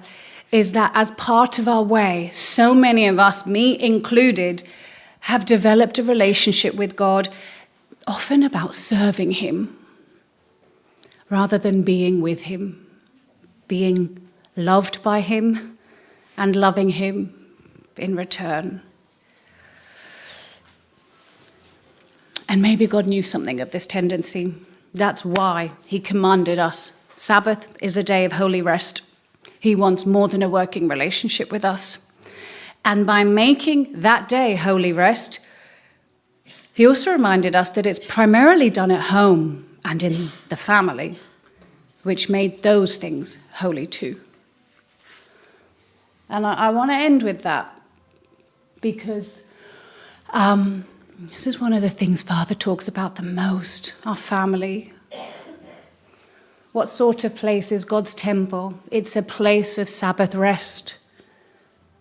is that as part of our way, so many of us, me included, have developed a relationship with God, often about serving him, rather than being with him, being loved by him and loving him in return. And maybe God knew something of this tendency. That's why he commanded us. Sabbath is a day of holy rest. He wants more than a working relationship with us. And by making that day holy rest, he also reminded us that it's primarily done at home and in the family, which made those things holy too. And I want to end with that because this is one of the things Father talks about the most, our family. What sort of place is God's temple? It's a place of Sabbath rest.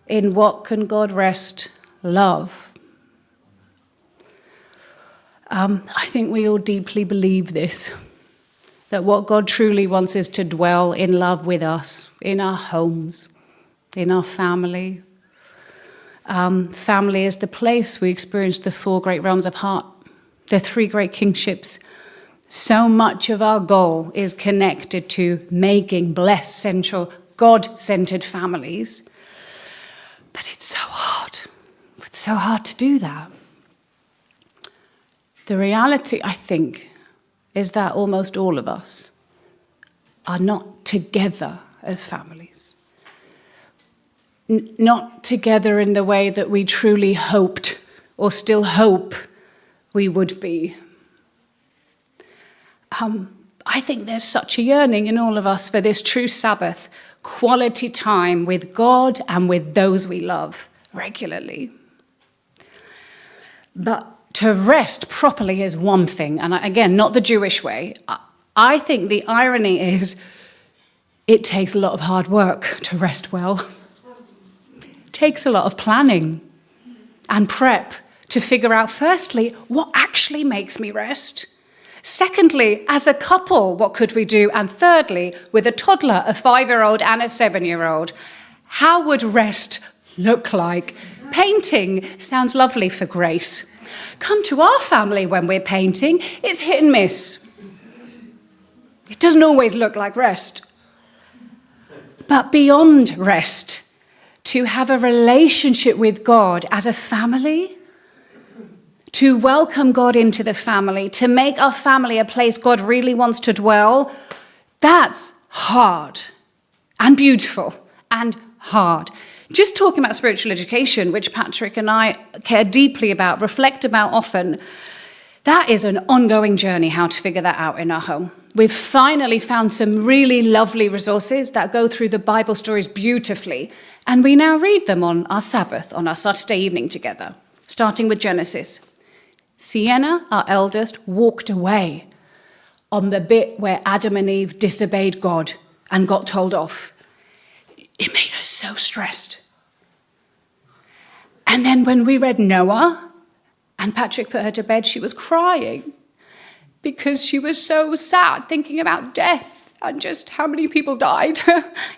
In what can God rest? Love. I think we all deeply believe this, that what God truly wants is to dwell in love with us, in our homes, in our family. Family is the place we experience the four great realms of heart, the three great kingships. So much of our goal is connected to making blessed, central, God-centered families. But it's so hard. It's so hard to do that. The reality, I think, is that almost all of us are not together as families. Not together in the way that we truly hoped or still hope we would be. I think there's such a yearning in all of us for this true Sabbath, quality time with God and with those we love regularly. But to rest properly is one thing, and again, not the Jewish way. I think the irony is it takes a lot of hard work to rest well. It takes a lot of planning and prep to figure out, firstly, what actually makes me rest. Secondly, as a couple, what could we do? And thirdly, with a toddler, a 5-year-old and a 7-year-old, how would rest look like? Painting sounds lovely for Grace. Come to our family when we're painting, it's hit and miss. It doesn't always look like rest. But beyond rest, to have a relationship with God as a family, to welcome God into the family, to make our family a place God really wants to dwell, that's hard and beautiful and hard. Just talking about spiritual education, which Patrick and I care deeply about, reflect about often, that is an ongoing journey how to figure that out in our home. We've finally found some really lovely resources that go through the Bible stories beautifully, and we now read them on our Sabbath, on our Saturday evening together, starting with Genesis. Sienna, our eldest, walked away on the bit where Adam and Eve disobeyed God and got told off. It made her so stressed. And then when we read Noah and Patrick put her to bed, she was crying because she was so sad thinking about death and just how many people died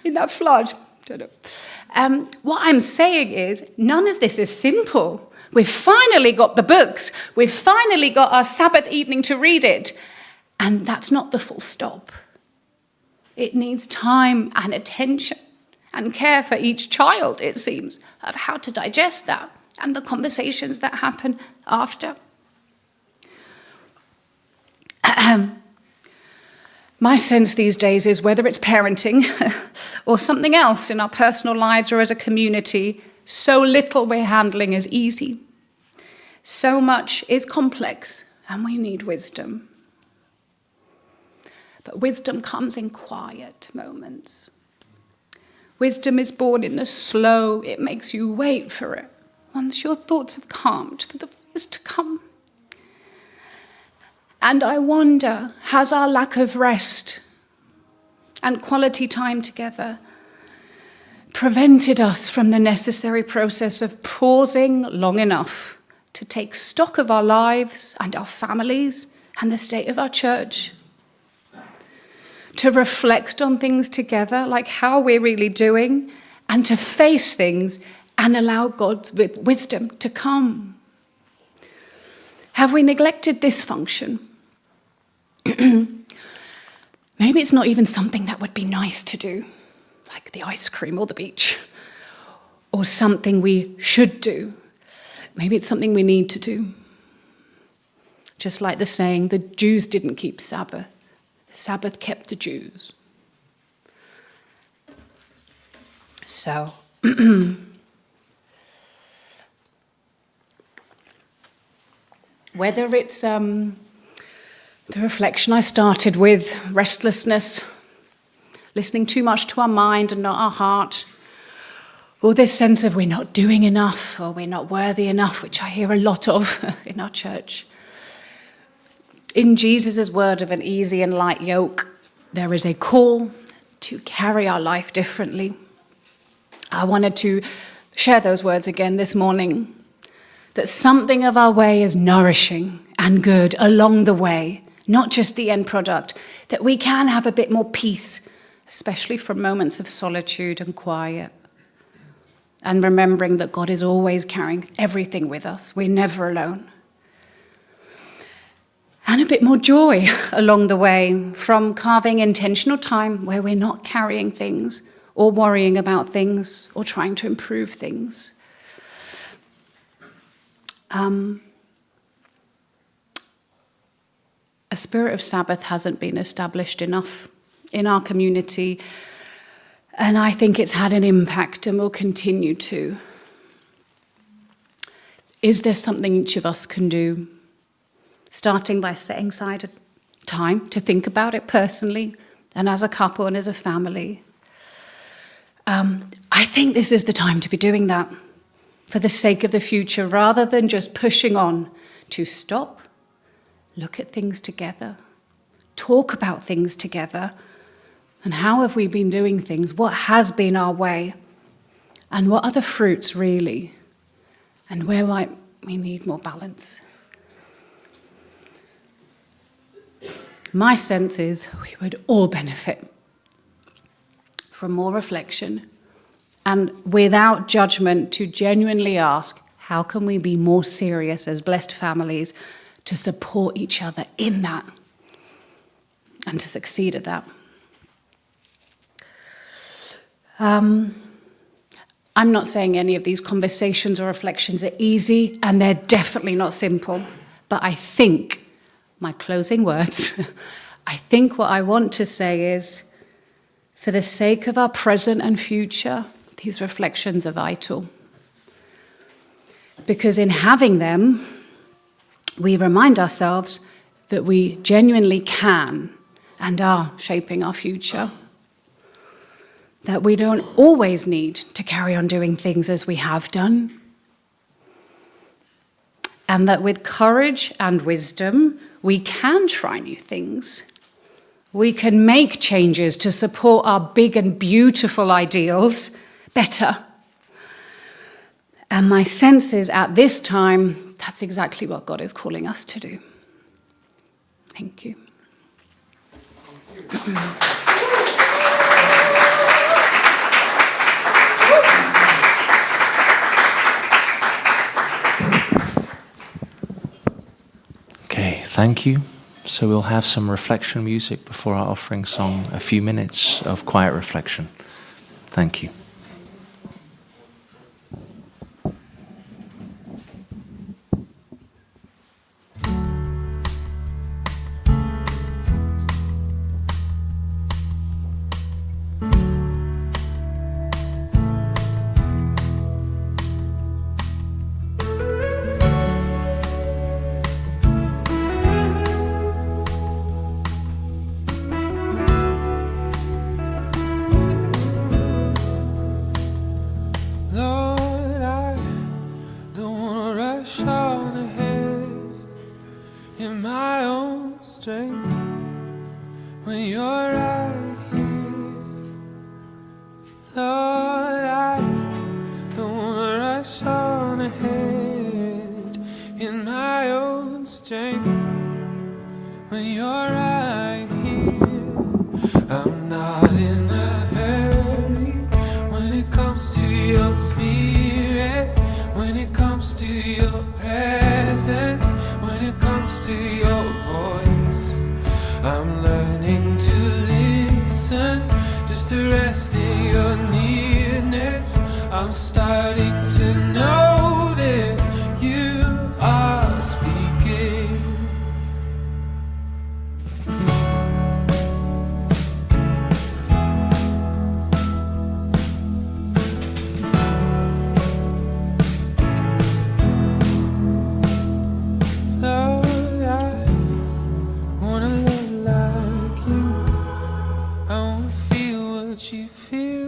in that flood. Don't know. What I'm saying is none of this is simple. We've finally got the books. We've finally got our Sabbath evening to read it. And that's not the full stop. It needs time and attention and care for each child, it seems, of how to digest that and the conversations that happen after. My sense these days is whether it's parenting or something else in our personal lives or as a community, so little we're handling is easy. So much is complex, and we need wisdom. But wisdom comes in quiet moments. Wisdom is born in the slow. It makes you wait for it. Once your thoughts have calmed, for the voice to come. And I wonder, has our lack of rest and quality time together prevented us from the necessary process of pausing long enough to take stock of our lives and our families and the state of our church? To reflect on things together, like how we're really doing, and to face things and allow God's wisdom to come. Have we neglected this function? Maybe it's not even something that would be nice to do, like the ice cream or the beach, or something we should do. Maybe it's something we need to do. Just like the saying, the Jews didn't keep Sabbath. The Sabbath kept the Jews. So, whether it's the reflection I started with, restlessness, listening too much to our mind and not our heart, or this sense of we're not doing enough or we're not worthy enough, which I hear a lot of in our church. In Jesus' word of an easy and light yoke, there is a call to carry our life differently. I wanted to share those words again this morning, that something of our way is nourishing and good along the way, not just the end product, that we can have a bit more peace, especially from moments of solitude and quiet. And remembering that God is always carrying everything with us. We're never alone. And a bit more joy along the way from carving intentional time where we're not carrying things or worrying about things or trying to improve things. A spirit of Sabbath hasn't been established enough in our community, and I think it's had an impact and will continue to. Is there something each of us can do? Starting by setting aside a time to think about it personally and as a couple and as a family. I think this is the time to be doing that for the sake of the future, rather than just pushing on to stop, look at things together, talk about things together, and how have we been doing things? What has been our way? And what are the fruits really? And where might we need more balance? My sense is we would all benefit from more reflection and without judgment to genuinely ask, how can we be more serious as blessed families to support each other in that and to succeed at that? I'm not saying any of these conversations or reflections are easy, and they're definitely not simple, but I think, my closing words, I think what I want to say is, for the sake of our present and future, these reflections are vital. Because in having them, we remind ourselves that we genuinely can and are shaping our future. That we don't always need to carry on doing things as we have done. And that with courage and wisdom, we can try new things. We can make changes to support our big and beautiful ideals better. And my sense is at this time, that's exactly what God is calling us to do. Thank you. Okay, thank you. So we'll have some reflection music before our offering song, a few minutes of quiet reflection. Thank you. in my own strength when you're right here. Lord, I don't wanna rush on ahead in my own strength when you're right here. I'm not in a hurry when it comes to your spirit, when it comes to your presence, when it comes to your voice. I'm learning to listen, just to rest in your nearness. I'm starting to notice you are speaking. Lord, I wanna look like you. I wanna feel what you feel.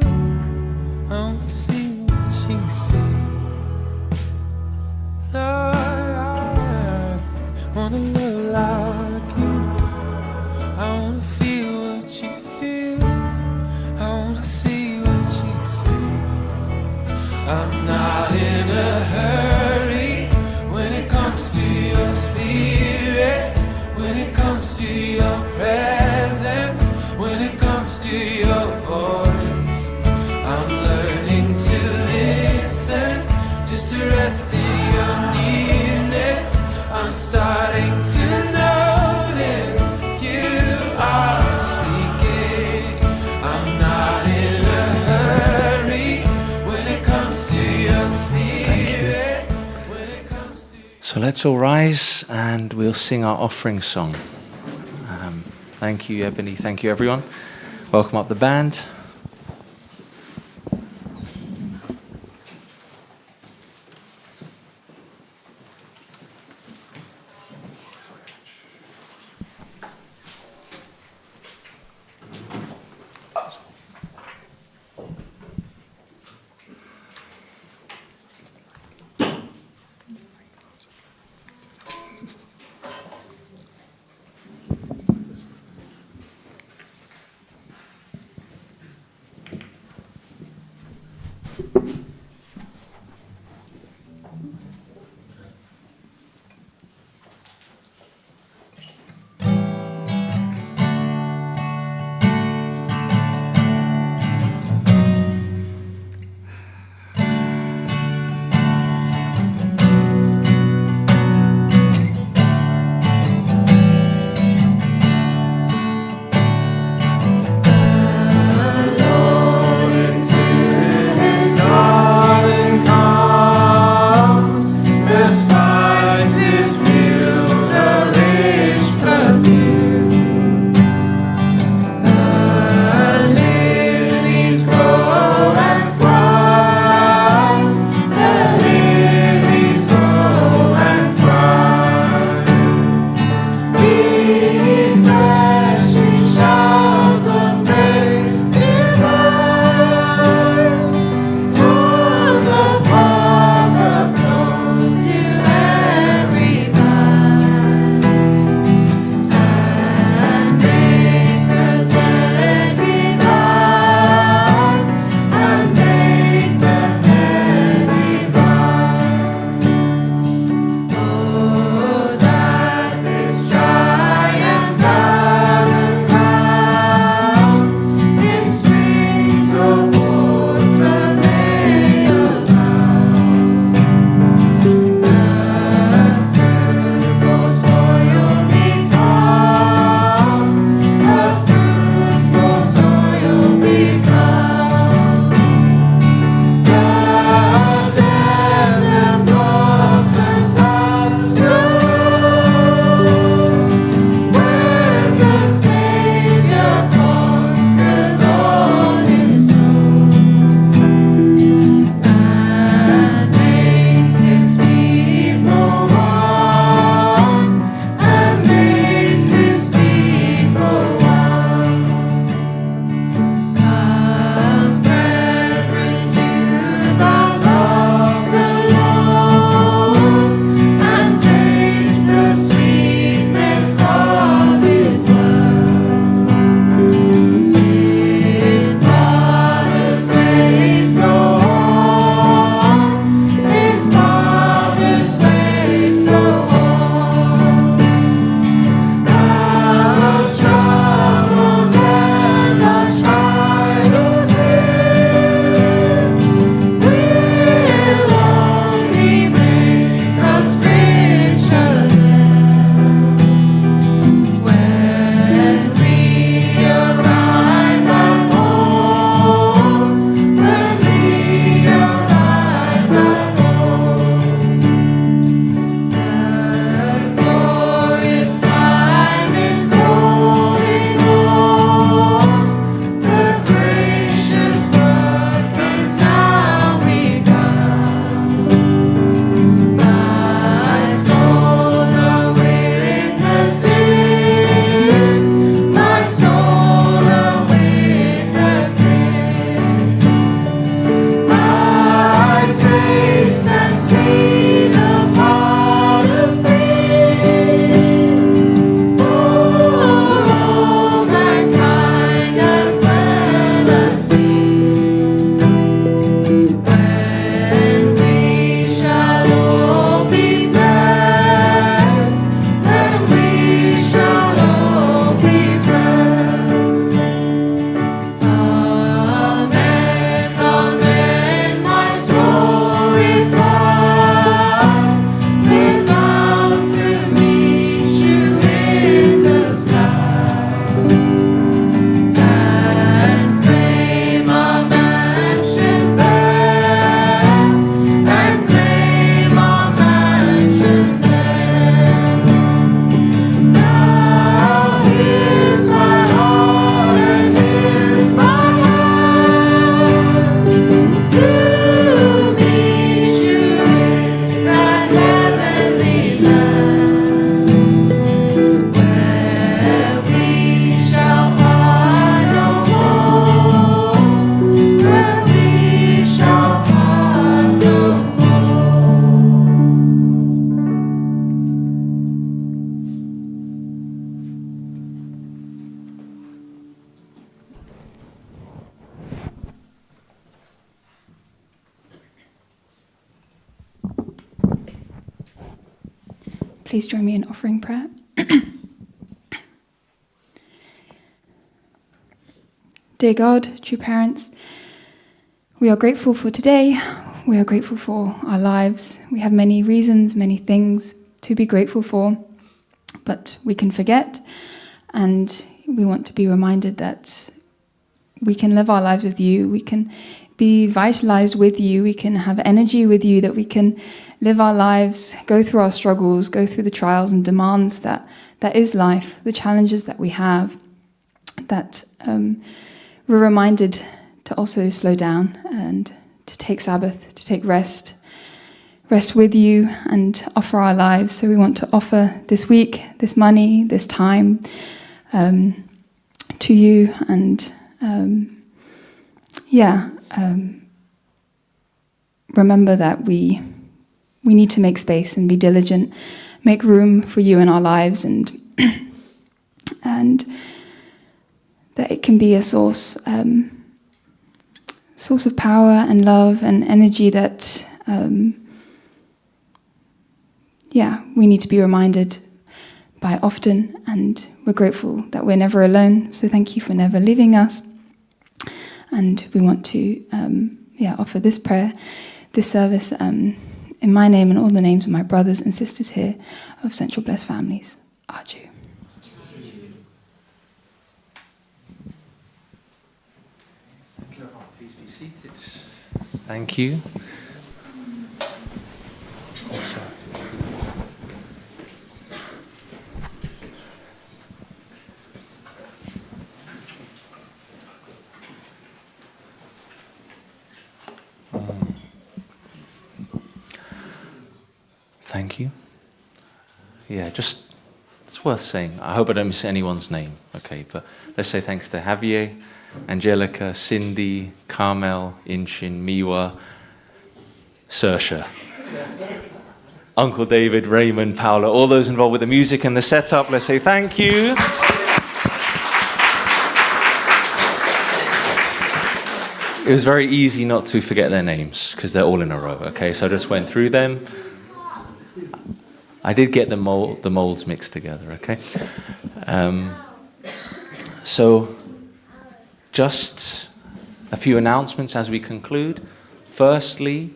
I wanna see what you see. Lord, I wanna look like you. I wanna feel what you feel. I wanna see what you see. I'm not in a hurry when it comes to your spirit, when it comes to your presence, when it comes to your voice. I'm learning to listen, just to rest in your nearness. I'm starting to notice you are speaking. I'm not in a hurry when it comes to your spirit, when it comes to... So let's all rise and we'll sing our offering song. Thank you, Ebony. Thank you, everyone. Welcome up the band. please join me in offering prayer. Dear God, true parents, we are grateful for today. We are grateful for our lives. We have many reasons, many things to be grateful for, but we can forget, and we want to be reminded that we can live our lives with you. We can be vitalized with you. We can have energy with you, that we can live our lives, go through our struggles, go through the trials and demands that is life, the challenges that we have, that we're reminded to also slow down and to take Sabbath, to take rest with you and offer our lives. So we want to offer this week, this money, this time to you, and remember that we need to make space and be diligent, make room for you in our lives, and that it can be a source of power and love and energy that we need to be reminded by often, and we're grateful that we're never alone, so thank you for never leaving us. And we want to offer this prayer, this service, in my name and all the names of my brothers and sisters here of Central Blessed Families. Arju. Please be seated. Thank you. Thank you. Yeah, just, it's worth saying. I hope I don't miss anyone's name, okay? But let's say thanks to Javier, Angelica, Cindy, Carmel, Inchin, Miwa, Saoirse, Uncle David, Raymond, Paula, all those involved with the music and the setup. Let's say thank you. It was very easy not to forget their names because they're all in a row, okay? So I just went through them. I did get the molds mixed together, okay? So just a few announcements as we conclude. Firstly,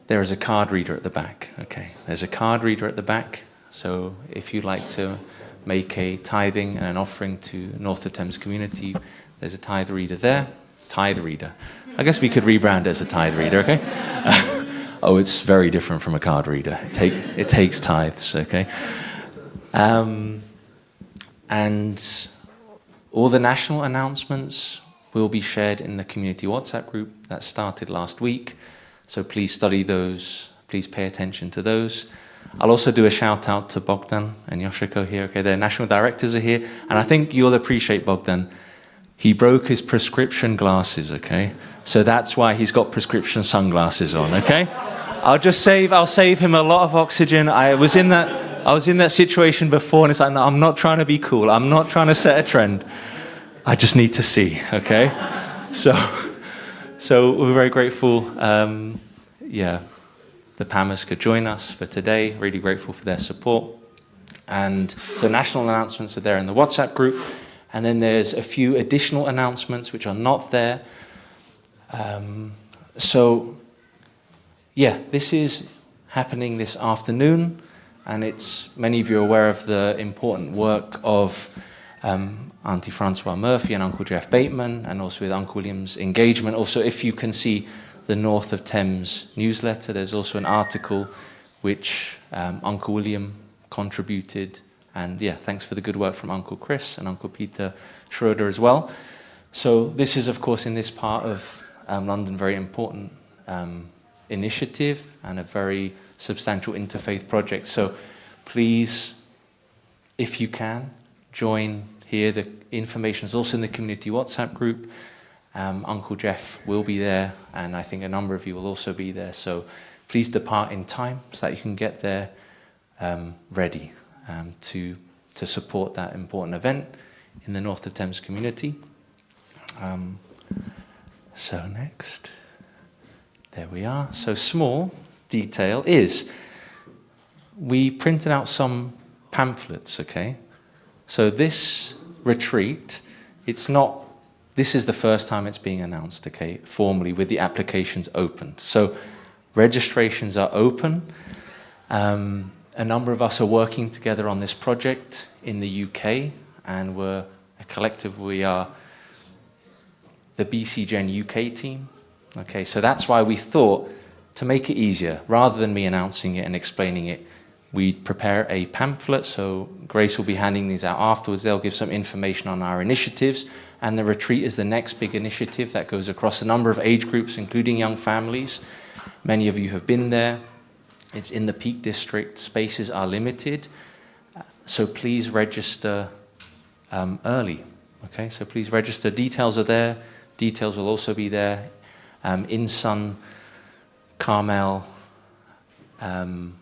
there is a card reader at the back, okay? There's a card reader at the back. So if you'd like to make a tithing and an offering to North of Thames community, there's a tithe reader there. Tithe reader. I guess we could rebrand it as a tithe reader, okay? Oh, it's very different from a card reader. It takes tithes, okay? And all the national announcements will be shared in the community WhatsApp group that started last week. So please study those. Please pay attention to those. I'll also do a shout out to Bogdan and Yoshiko here. Okay, their national directors are here. And I think you'll appreciate Bogdan. He broke his prescription glasses, okay? So that's why he's got prescription sunglasses on, okay? I'll save him a lot of oxygen. I was in that situation before, and it's like, no, I'm not trying to be cool. I'm not trying to set a trend. I just need to see, okay? So we're very grateful. The Pammers could join us for today. Really grateful for their support. And so national announcements are there in the WhatsApp group. And then there's a few additional announcements which are not there. This is happening this afternoon. And many of you are aware of the important work of Auntie Francois Murphy and Uncle Jeff Bateman, and also with Uncle William's engagement. Also, if you can see the North of Thames newsletter, there's also an article which Uncle William contributed. And thanks for the good work from Uncle Chris and Uncle Peter Schroeder as well. So this is, of course, in this part of London, very important initiative and a very substantial interfaith project. So please, if you can, join here. The information is also in the community WhatsApp group. Uncle Jeff will be there, and I think a number of you will also be there. So please depart in time so that you can get there ready to support that important event in the North of Thames community. So next, there we are. So small detail is we printed out some pamphlets, okay? So this retreat, this is the first time it's being announced, okay, formally with the applications opened. So registrations are open. A number of us are working together on this project in the UK, and we're a collective. We are the BC Gen UK team. Okay, so that's why we thought, to make it easier, rather than me announcing it and explaining it, we'd prepare a pamphlet. So Grace will be handing these out afterwards. They'll give some information on our initiatives, and the retreat is the next big initiative that goes across a number of age groups, including young families. Many of you have been there. It's in the Peak District. Spaces are limited, so please register early. Okay, so please register. Details are there. Details will also be there. Insun, Carmel, and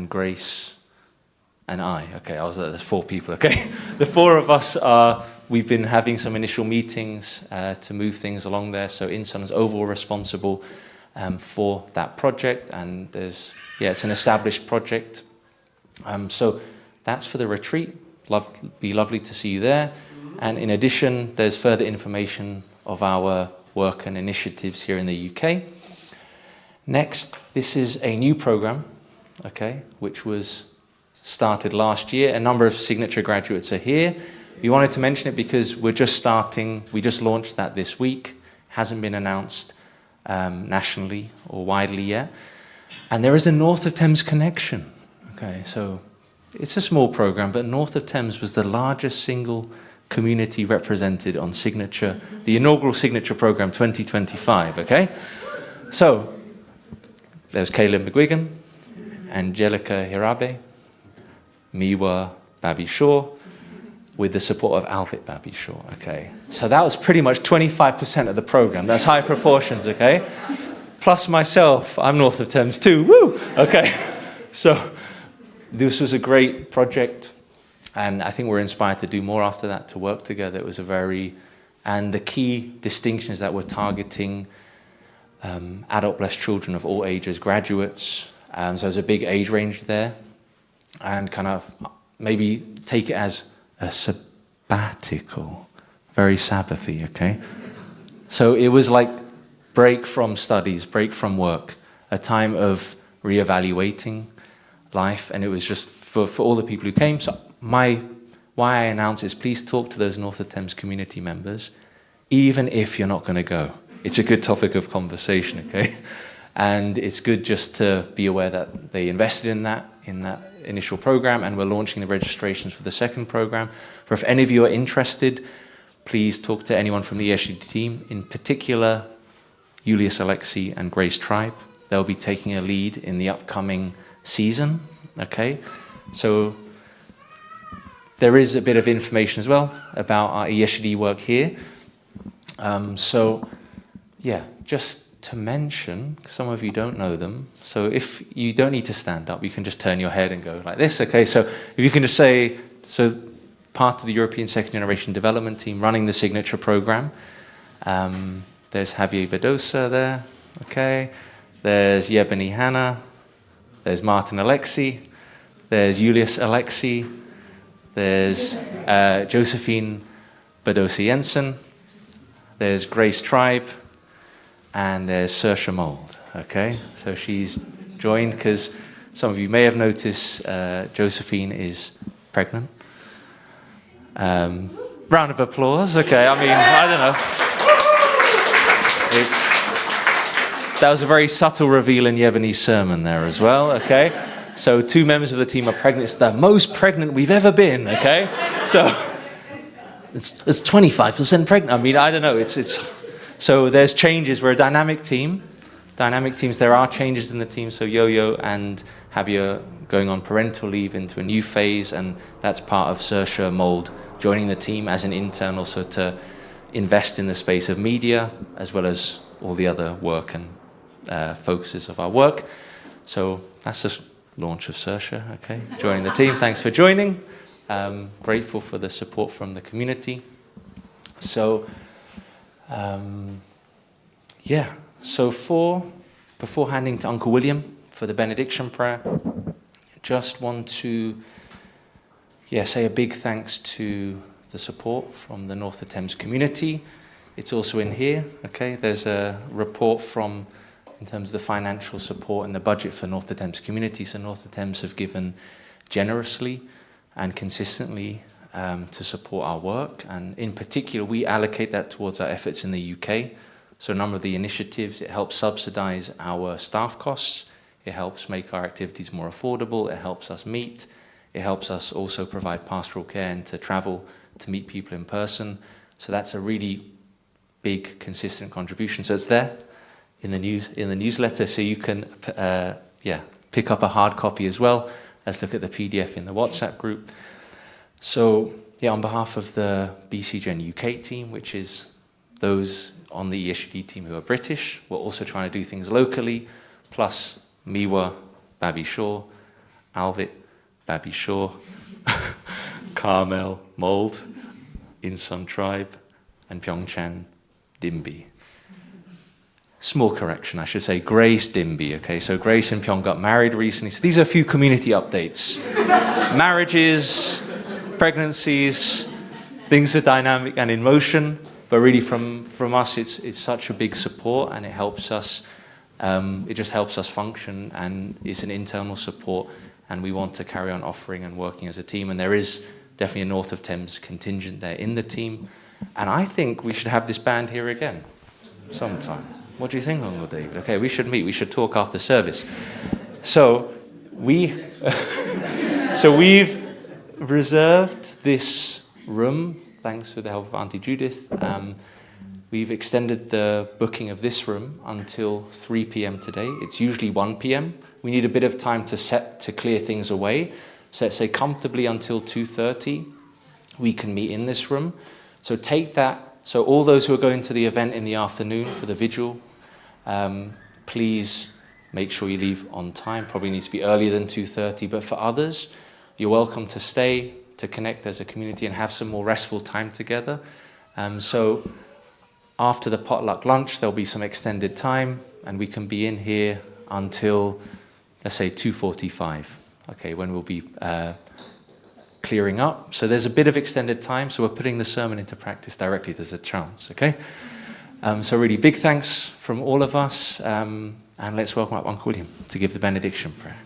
Grace, and I. Okay, there's 4 people. Okay, the 4 of us we've been having some initial meetings to move things along there. So Insun is overall responsible for that project, and it's an established project. So that's for the retreat. Be lovely to see you there. And in addition, there's further information of our work and initiatives here in the UK. Next, this is a new program, okay, which was started last year. A number of signature graduates are here. We wanted to mention it because we're just starting. We just launched that this week. Hasn't been announced nationally or widely yet. And there is a North of Thames connection. Okay, so it's a small program, but North of Thames was the largest single community represented on Signature, the inaugural Signature program 2025, okay? So there's Caleb McGuigan, Angelica Hirabe, Miwa Babi Shaw, with the support of Alvit Babi Shaw, okay? So that was pretty much 25% of the program. That's high proportions, okay? Plus myself, I'm North of Thames too, woo! Okay, so this was a great project, and I think we're inspired to do more after that, to work together. It was and the key distinction is that we're targeting adult blessed children of all ages, graduates, so there's a big age range there, and kind of maybe take it as a sabbatical, very Sabbathy, okay? So it was like break from studies, break from work, a time of reevaluating life, and it was just for all the people who came. So why I announce is please talk to those North of Thames community members, even if you're not going to go. It's a good topic of conversation, okay? And it's good just to be aware that they invested in that initial program, and we're launching the registrations for the second program. But if any of you are interested, please talk to anyone from the ESG team, in particular Julius Alexi and Grace Tribe. They'll be taking a lead in the upcoming season, okay? So there is a bit of information as well about our ESG work here. So yeah, just to mention, some of you don't know them, so if you don't need to stand up, you can just turn your head and go like this, okay? So if you can just say, so part of the European Second Generation Development Team running the Signature program. There's Javier Bedosa there, okay? There's Yebony Hanna, there's Martin Alexi, there's Julius Alexi, there's Josephine Bedosa Jensen, there's Grace Tribe, and there's Saoirse Mould, okay? So she's joined because some of you may have noticed Josephine is pregnant. Round of applause, okay? I mean, I don't know. That was a very subtle reveal in Yebony's sermon there as well, okay? So 2 members of the team are pregnant. It's the most pregnant we've ever been, okay? So it's 25% pregnant. I mean, I don't know. So there's changes. We're a dynamic team. Dynamic teams, there are changes in the team. So Yo-Yo and Javier going on parental leave into a new phase, and that's part of Saoirse Mould joining the team as an intern, also to invest in the space of media, as well as all the other work and focuses of our work. So that's the launch of Saoirse, okay, joining the team. Thanks for joining. Grateful for the support from the community. So, yeah, so for Before handing to Uncle William for the benediction prayer, just want to say a big thanks to the support from the North of Thames community. It's also in here, okay? There's a report in terms of the financial support and the budget for North of Thames community. So North of Thames have given generously and consistently to support our work. And in particular, we allocate that towards our efforts in the UK. So a number of the initiatives, it helps subsidize our staff costs. It helps make our activities more affordable. It helps us meet. It helps us also provide pastoral care and to travel to meet people in person. So that's a really big, consistent contribution. So it's there in the newsletter, so you can pick up a hard copy as well as look at the PDF in the WhatsApp group. So on behalf of the BCGen UK team, which is those on the ESGD team who are British, we're also trying to do things locally, plus Miwa, Babi Shaw, Alvit, Babi Shaw, Carmel, Mold, Insun Tribe, and Pyeongchan, Dimbi. Small correction, I should say Grace Dimbi, okay? So Grace and Pyong got married recently. So these are a few community updates. Marriages, pregnancies, things are dynamic and in motion, but really from us, it's such a big support, and it helps us, it just helps us function, and it's an internal support, and we want to carry on offering and working as a team, and there is definitely a North of Thames contingent there in the team, and I think we should have this band here again sometime. What do you think, Uncle David? Okay, we should meet. We should talk after service. So we've reserved this room, thanks to the help of Auntie Judith. We've extended the booking of this room until 3 p.m. today. It's usually 1 p.m. We need a bit of time to clear things away. So let's say comfortably until 2:30, we can meet in this room. So take that. So all those who are going to the event in the afternoon for the vigil, please make sure you leave on time. Probably needs to be earlier than 2:30. But for others, you're welcome to stay, to connect as a community and have some more restful time together. So after the potluck lunch, there'll be some extended time, and we can be in here until, let's say, 2:45, okay, when we'll be clearing up. So there's a bit of extended time, so we're putting the sermon into practice directly. There's a chance, okay? So really big thanks from all of us, and let's welcome up Uncle William to give the benediction prayer.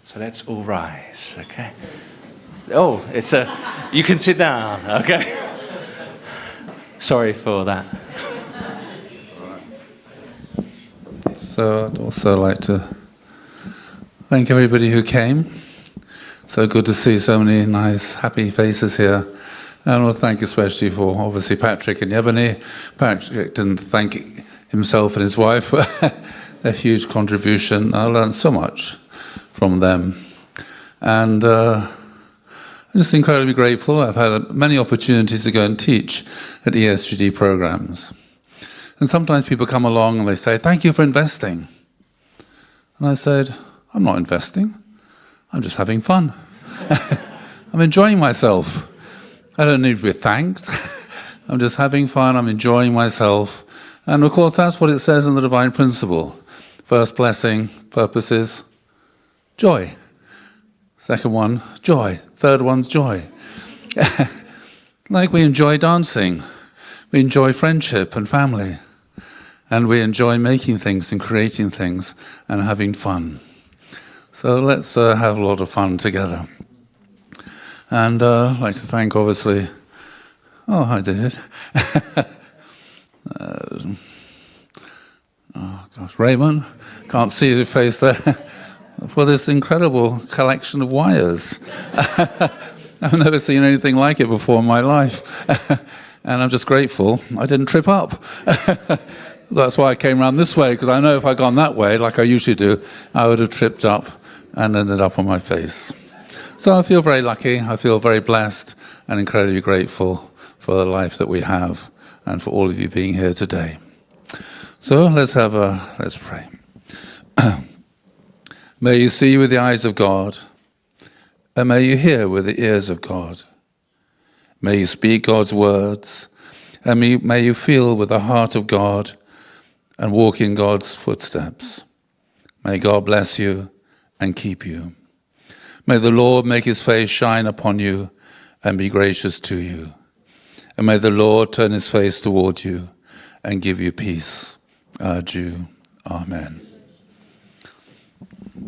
So let's all rise, okay? Oh, you can sit down, okay? Sorry for that. So I'd also like to thank everybody who came. So good to see so many nice, happy faces here. And I want to thank especially for, obviously, Patrick and Ebony. Patrick didn't thank himself and his wife for a huge contribution. I learned so much from them. And I'm just incredibly grateful. I've had many opportunities to go and teach at ESGD programs. And sometimes people come along and they say, thank you for investing. And I said, I'm not investing. I'm just having fun. I'm enjoying myself. I don't need to be thanked. I'm just having fun. I'm enjoying myself. And of course, that's what it says in the divine principle. First blessing, purposes, joy. Second one, joy. Third one's joy. Like we enjoy dancing. We enjoy friendship and family. And we enjoy making things and creating things and having fun. So let's have a lot of fun together. And I'd like to thank, obviously, hi David. Raymond, can't see your face there, for this incredible collection of wires. I've never seen anything like it before in my life. And I'm just grateful I didn't trip up. That's why I came around this way, because I know if I'd gone that way, like I usually do, I would have tripped up and ended up on my face. So I feel very lucky, I feel very blessed and incredibly grateful for the life that we have and for all of you being here today. So let's pray. May you see with the eyes of God, and may you hear with the ears of God. May you speak God's words, and may you feel with the heart of God, and walk in God's footsteps. May God bless you and keep you. May the Lord make his face shine upon you and be gracious to you. And may the Lord turn his face toward you and give you peace. Adieu. Amen.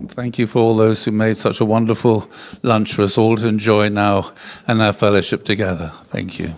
Thank you for all those who made such a wonderful lunch for us all to enjoy now and our fellowship together. Thank you.